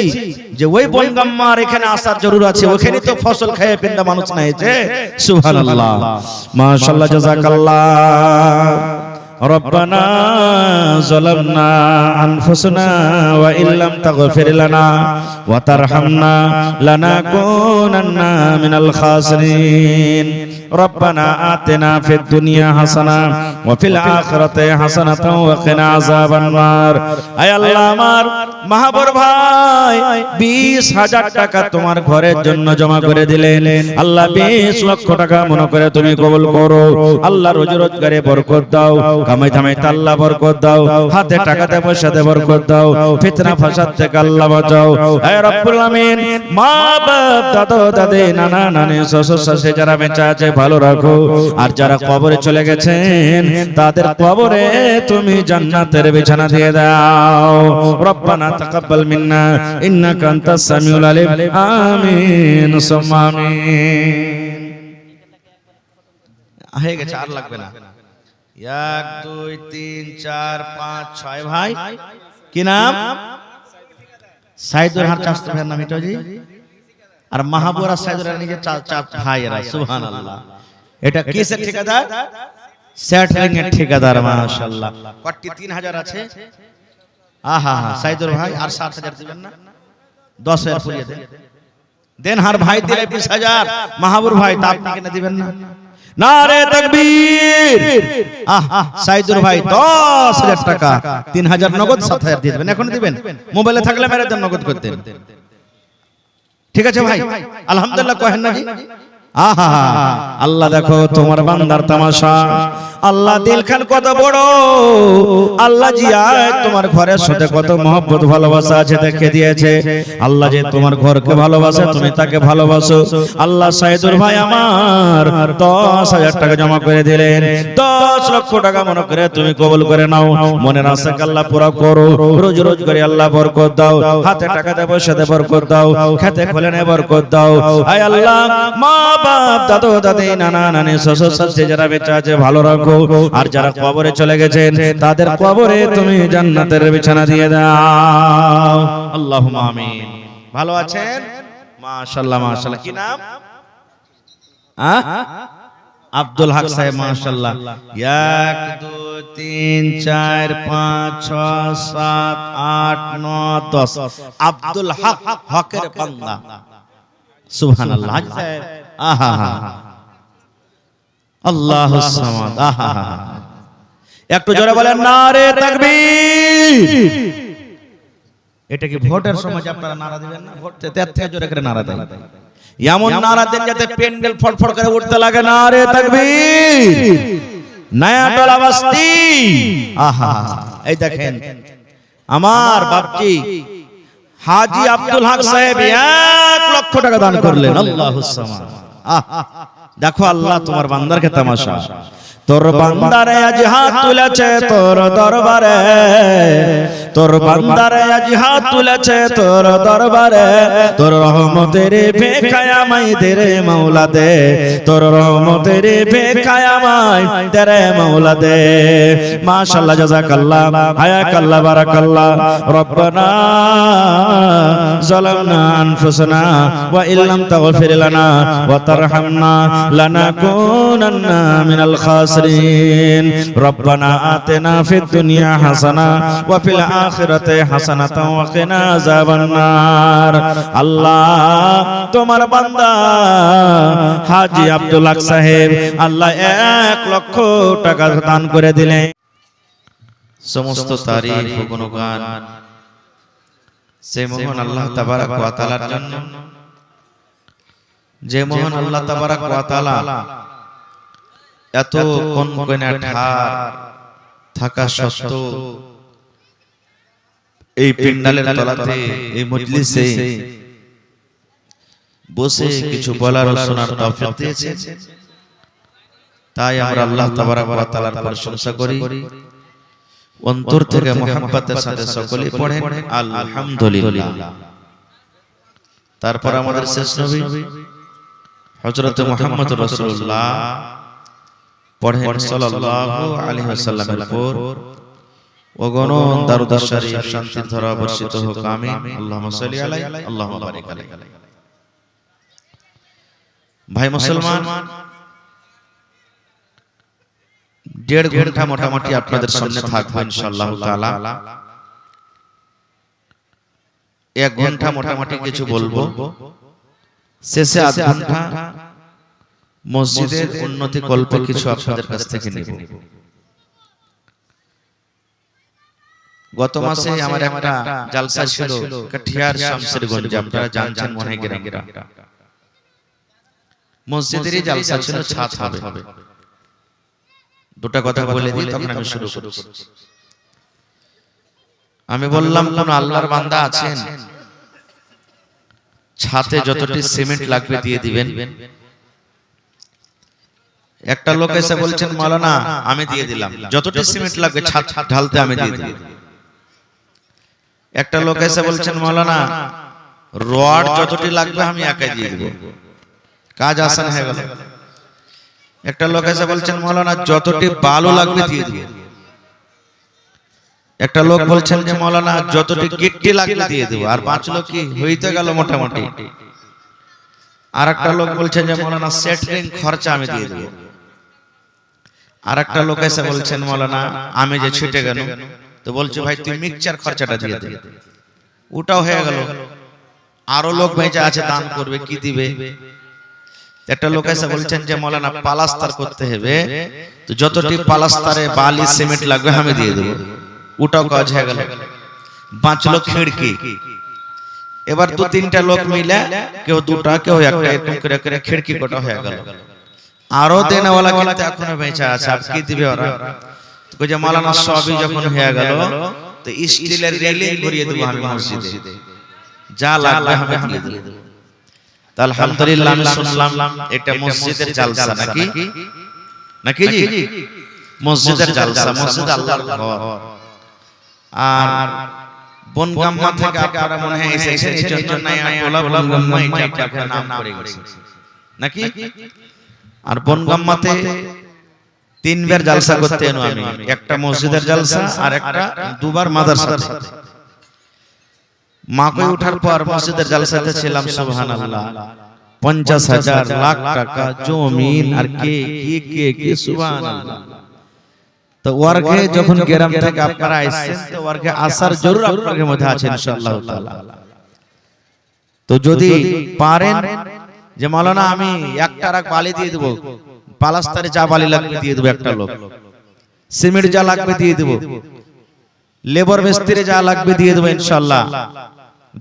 যে ওই বনগাম্মার এখানে আসার জরুর আছে, ওখানে তো ফসল খেয়ে পিন্দা মানুষ নাই যে। সুবহানাল্লাহ, মাশাআল্লাহ, জাযাকাল্লাহ। ربنا ظلمنا أنفسنا وإن لم تغفر لنا وترحمنا لنكونن من الخاسرين ربنا آتنا في الدنيا حسنة وفي الآخرة حسنة وقنا عذاب النار। আয় আল্লাহ, আমার মাহাবুর ভাই 20,000 টাকা তোমার ঘরের জন্য জমা করে দিলেন। আল্লাহ 20 লক্ষ টাকা মনে করে তুমি কবুল করো। আল্লাহ রোজি রোজগারে বরকত দাও, কামাই ধামাইতে আল্লাহ বরকত দাও, হাতে টাকাতে পয়সাতে বরকত দাও, ফিতনা ফাসাদ থেকে আল্লাহ বাঁচাও। হে রব্বুল আমিন, মা বাপ, দাদা দাদি, নানা নানি, শ্বশুর শাশুড়ি যারা বেঁচে আছে ভালো রাখো, আর যারা কবরে চলে গেছেন তাদের কবরে তুমি জান্নাতের বিছানা দিয়ে দাও। রব্বানা তাকাব্বাল মিন্না ইন্নাকা আনতাস সামিউল আলিম। আমিন সুম্মা আমিন। হয়ে গেছে, আর লাগবে না। 1 2 3 4 5 6 ভাই। কি নাম? সাইদুর হার চাচা ভাইয়ের নাম এটা জি। আর মাহাবুরা সাইদুর নিজে চাচা ভাইয়েরা। সুবহানাল্লাহ। এটা কিসের ঠিকাদার? সেটলিং এর ঠিকাদার। মাশাআল্লাহ। কটি 3000 আছে। আহা, সাইদুর ভাই আর 7000 দিবেন না? 10,000 পুরিয়ে দেন। দেন হার ভাই দিলে 20,000, মাহাবুর ভাই তা আপনি কেন দিবেন না? নারে তাকবীর। সাইদুর ভাই 10,000 টাকা, 3,000 নগদ, 7,000 দিয়ে দিবেন। এখন দিবেন? মোবাইলে থাকলে মেরে দেন, নগদ করতেন। ঠিক আছে ভাই, আলহামদুলিল্লাহ কহেন না জি। আহা, আল্লাহ দেখো তোমার বান্দার তামাশা। আল্লাহ দিলখান কত বড়, আল্লাহ জি আয় তোমার ঘরের সাথে কত মহব্বত ভালোবাসা আছে দেখে দিয়েছে। আল্লাহ যে তোমার ঘরকে ভালোবাসে, তুমি তাকে ভালোবাসো। আল্লাহ সাইদুর ভাই আমার 10,000 টাকা জমা করে দিলেন। 10 লক্ষ টাকা মনে করে তুমি কবুল করে নাও। মনের আশা আল্লাহ পুরা করো, রোজ রোজ করে আল্লাহ বরকত দাও, হাতে টাকাতে পয়সাতে বরকত দাও, খেতে খোলেনে বরকত দাও। আয় আল্লাহ, মা বাপ, দাদু দাদি, নানা নানি, শ্বশুর শাশুড়ি যারা বেঁচে আছে ভালো রাখো, আর যারা কবরে চলে গেছেন তাদের কবরে তুমি জান্নাতের বিছানা দিয়ে দাও। আল্লাহুম্মা আমিন। ভালো আছেন? মাশাআল্লাহ মাশাআল্লাহ। কি নাম? আব্দুল হক সাহেব। মাশাআল্লাহ। 1 2 3 4 5 6 7 8 9 10। আব্দুল হক, হকের বান্দা। সুবহানাল্লাহ। আহা, আল্লাহুস সামাদ। আহা, একটু জোরে বলেন নারে তাকবীর। এটা কি ভোটের সময় আপনারা নারা দিবেন না? ভোট থেকে জোরে করে নারা দেন, এমন নারা দেন যাতে প্যান্ডেল ফটফট করে উঠতে লাগে। নারে তাকবীর। নয়া টোলা বস্তি। আহা, এই দেখেন আমার বাপজি হাজী আব্দুল হক সাহেব 1 লক্ষ টাকা দান করলেন। আল্লাহুস সামাদ। দেখো আল্লাহ তোমার বান্দারকে তামাশা। তোর বান্দারে আজ হাত তুলেছে তোর দরবারে, তোর বান্দারে আজ হাত তুলেছে তোর দরবারে। তোর রহমতের ভিখায় আমায় দে রে মাওলা দে, তোর রহমতের ভিখায় আমায় দে রে মাওলা দে। মাশাআল্লাহ, জাযাকাল্লাহ, হায়াকাল্লাহ, বারাকাল্লাহ। রব্বানা যালামনা আনফুসানা ওয়া ইল্লাম তাগফির লানা ওয়া তারহামনা লানাকুনান্না মিনাল খাসিরিন। রব্বানা আতিনা ফিদ দুনিয়া হাসানা ওয়া ফিল আখিরাতি হাসানাতাও ওয়া কিনা আযাবান নার। আল্লাহ তোমার বান্দা হাজী আব্দুল হক সাহেব আল্লাহ 1 লক্ষ টাকা দান করে দিলেন। সমস্ত তারিফ ও গুণগান সেই মহান আল্লাহ তাবারক ওয়া তাআলার জন্য, যে মহান আল্লাহ তাবারক ওয়া তাআলা এত কনকনে ঠার থাকা সত্ত্বেও এই পিন্ডালের তলাতে, এই মজলিসে বসে কিছু বলার ও শোনার তৌফিক দিয়েছেন, তাই আমরা আল্লাহ তাবারক ওয়া তাআলার প্রশংসা করি। অন্তর থেকে মুহাব্বতের সাথে সকলেই পড়েন আলহামদুলিল্লাহ। তারপর আমাদের শেষ নবী হযরত মুহাম্মদ রাসূলুল্লাহ পড়েন সাল্লাল্লাহু আলাইহি ওয়াসাল্লামের উপর অগণন দরুদ শরীফ শান্তির ধারা বর্ষিত হোক, আমিন। আল্লাহুম্মা সাল্লি আলাইহি আল্লাহুম্মা বারিক আলাইহি। ভাই মুসলমান, 1.5 ঘন্টা মোটামুটি আপনাদের সামনে থাকবো ইনশাআল্লাহ তাআলা। 1 ঘন্টা মোটামুটি কিছু বলবো, শেষে আধ ঘন্টা মসজিদের উন্নতি কল্পে কিছু আপনাদের কাছ থেকে নেব। গত মাসে আমার একটা জালসা ছিল কাঠিয়ার শামসেরগঞ্জে, আপনারা জানছেন মনে হয় গ্রামটা। মসজিদেরই জালসা ছিল, ছাদ হবে। দুটো কথা বলে দিই, তখন আমি শুরু করছি। আমি বললাম কোন আল্লাহর বান্দা আছেন ছাদে যতটি সিমেন্ট লাগবে দিয়ে দিবেন? একটা লোক এসে বলছেন মাওলানা আমি দিয়ে দিলাম, যতটি সিমেন্ট লাগবে ছাদ ঢালতে আমি দিয়ে দিলাম। একটা লোক এসে বলছেন মাওলানা রড যতটি লাগবে আমি একাই দিয়ে দেব, কাজ আসান হয়ে গেল। একটা লোক এসে বলছেন মাওলানা যতটি বালু লাগবে দিয়ে দেব। একটা লোক বলছেন যে মাওলানা যতটি গিট্টি লাগবে দিয়ে দেব। আর 5 লোক কি হইতে গেল মোটামুটি। আর একটা লোক বলছেন যে মাওলানা সেটরিং খরচা আমি দিয়ে দেব। আর একটা লোক এসে বলছেন মাওলানা আমি যে ছুটে গেল, তো বলছে ভাই তুই মিক্সচার খরচাটা দিয়ে দে, ওটাও হয়ে গেল। আরো লোক বেঁচে আছে দান করবে, কি দিবে? একটা লোক এসে বলছেন যে মাওলানা পালাস্তার করতে হবে, তো যতটি পালাস্তারে বালি সিমেন্ট লাগবে আমি দিয়ে দেব, ওটাও কাজ হয়ে গেল। 5 লোক খিড়কি। এবার 2-3টা লোক মিলে কেউ 2টা কেউ 1টা এরকম করে করে খিড়কি কটা হয়ে গেল। আরো দেনেওয়ালা কিন্তু এখনো বেঁচে আছে, আর কি দিবে ওরা? তো যে মাওলানা সবই যখন হয়ে গেল, তো স্টিলের রেলিং ভরিয়ে দেব আমি মসজিদে, যা লাগবে আমি দিয়ে দেব। তো আলহামদুলিল্লাহ আমি শুনলাম এটা মসজিদের জালসা নাকি নাকি জি? মসজিদের জালসা, মসজিদ আল্লাহর ঘর। আর বনগাম্মা থেকে আপনারা মনে হয় এসেছেন, এই জন্য নায়াটোলা বনগাম্মা এটা আপনাদের নাম পড়ে গেছে নাকি? আর বনগাম্মাতে 3 বার জালসা করতে এনো আমি, একটা মসজিদের জালসা আর একটা 2 বার মাদ্রাসা। মাকে উঠার পর মসজিদের জালসাতে ছিলাম, সুবহানাল্লাহ 50,000 লাখ টাকা জমিন আর কে কে কে সুবহানাল্লাহ। তো ওয়ার্কে যখন গ্রাম থেকে আপনারা আইছেন, তো ওয়ার্কে আসার জরুর আপনাদের মধ্যে আছে ইনশাআল্লাহ তাআলা। তো যদি পারেন যে মাওলানা আমি 1 ট্রাক বালি দিয়ে দেব, পালাস্তারে যা বালি লাগবে দিয়ে দেব, একটা লোক সিমেন্ট যা লাগবে দিয়ে দেব, লেবার মিস্ত্রি যা লাগবে দিয়ে দেব ইনশাআল্লাহ।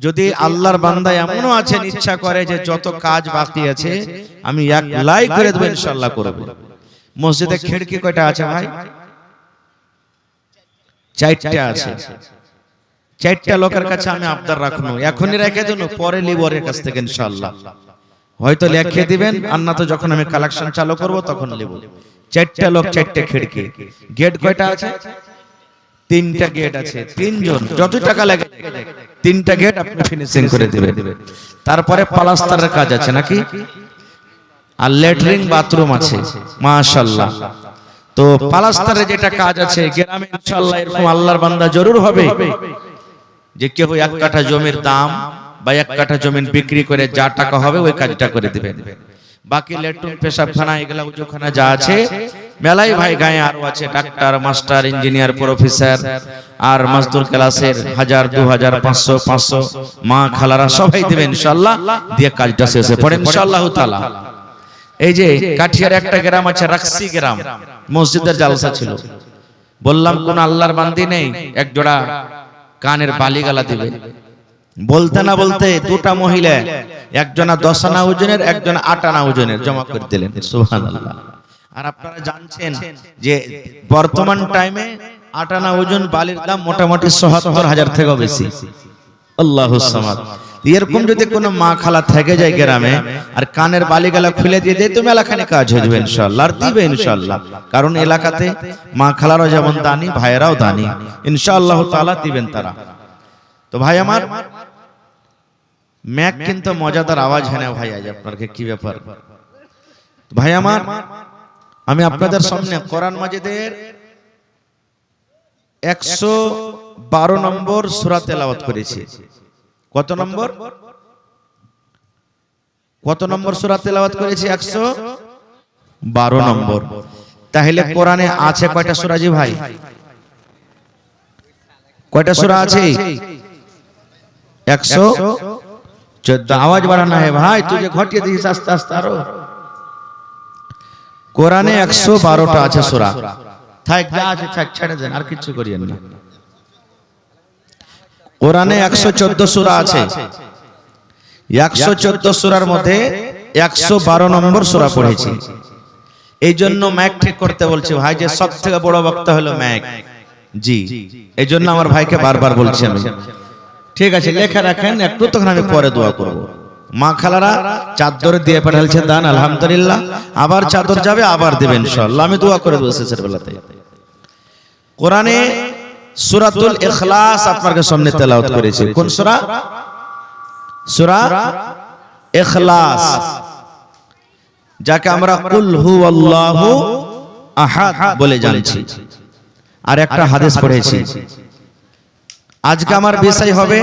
যদি আল্লাহর বান্দা এমনও আছেন ইচ্ছা করে যে যত কাজ বাকি আছে আমি 1 লাই করে দেব ইনশাআল্লাহ করব। মসজিদে খিড়কি কয়টা আছে ভাই? 4টা আছে। 4টা লোকের কাছে আমি আবদার রাখনো, এখনই রেখে দেন, পরে লিবরের কাছ থেকে ইনশাআল্লাহ হয়তো লিখে দিবেন, আর না তো যখন আমি কালেকশন চালু করব তখন লিব। 4টা লোক 4টা খিড়কি। গেট কয়টা আছে? 3টা গেট আছে। 3 জন যত টাকা লাগে 3টা গেট আপনি ফিনিশিং করে দিবেন। তারপরে প্লাস্টারের কাজ আছে নাকি, আর ল্যাট্রিন বাথরুম আছে মাশাআল্লাহ। তো প্লাস্টারে যেটা কাজ আছে গ্রামে ইনশাআল্লাহ এরকম আল্লাহর বান্দা জরুর হবে যে কেউ 1 কাঠা জমির দাম বা 1 কাঠা জমি বিক্রি করে যা টাকা হবে ওই কাজটা করে দিবেন। বাকি লেট্রিন পেশাবখানা এগুলা উজুখানা যা আছে মেলাই ভাই গায়ে আরো আছে, ডাক্তার মাস্টার ইঞ্জিনিয়ার প্রফেসর আর মজদুর ক্লাসের 1000 2000 500 500 মা খালারা সবাই দিবেন ইনশাআল্লাহ, দিয়ে কাজটা শেষে পড়ে ইনশাআল্লাহ তাআলা। এই যে কাঠিয়ার একটা গ্রাম আছে রাকসি গ্রাম, মসজিদের জালসা ছিল। বললাম কোন আল্লাহর বান্দি নেই 1 জোড়া কানের বালি গালা দিবে? বলতে না বলতে দুটা মহিলা, একজনা 10 আনা ওজনের, একজনা 8 আনা ওজনের জমা করে দিলেন। সুবহানাল্লাহ। আর আপনারা জানছেন যে বর্তমান টাইমে 8 আনা ওজন বালির দাম মোটামুটি ৭৭,০০০ থেকেও বেশি। আল্লাহুস সামাদ। এরকম যদি কোনো মা খালা থেকে যায় গ্রামে আর কানের বালিগালা খুলে দিয়ে দেয়, তো মেলাখানে কাজ হয়ে যাবে ইনশাআল্লাহ, আর দিবে ইনশাআল্লাহ। কারণ এলাকাতে মা খালারাও যেমন দানি, ভাইয়েরাও দানি, ইনশাআল্লাহ তাআলা দিবেন তারা। তো ভাই আমার, ম্যাক কিন্তু মজাদার আওয়াজ হয় না ভাই, আজ আপনাকে কি ব্যাপার ভাই আমার। আমি আপনাদের সামনে কোরআন মাজিদের 112 নম্বর সূরা তেলাওয়াত করেছি। কত নম্বর? কত নম্বর সূরা তেলাওয়াত করেছি? 112 নম্বর। তাহলে কোরআনে আছে কয়টা সূরা জি ভাই? কয়টা সূরা আছে? 114। আওয়াজ বাড়ানা है ভাই, তুই যে ঘটিয়ে দিস আস্তে আস্তে আরো। কোরআনে 112টা আছে সূরা। থাক যা আছে থাক, ছেড়ে দেন, আর কিছু করিয়েন না। কোরআনে 114 সূরা আছে। 114 সূরার মধ্যে 112 নম্বর সূরা পড়েছি। এই জন্য ম্যাক ঠিক করতে বলছি ভাই, যে সবথেকে বড় বক্তা হলো ম্যাক। জি, এই জন্য আমার ভাইকে বারবার বলছি আমি। ঠিক আছে, লেখা রাখেন একটু, তখন আমি পরে দোয়া করব। মা খালারা চাদর দিয়ে পাঠালছে দান, আলহামদুলিল্লাহ। আবার চাদর যাবে, আবার দেবেন ইনশাআল্লাহ। আমি দোয়া করে দেব শেষের বেলাতে। কোরআনে সূরাতুল ইখলাস আপনাদের সামনে তেলাওয়াত করেছি। কোন সূরা? সূরা ইখলাস, যাকে আমরা কুল হুয়াল্লাহু আহাদ বলে জানছি। আর একটা হাদিস পড়েছি। আজকে আমার বিষয় হবে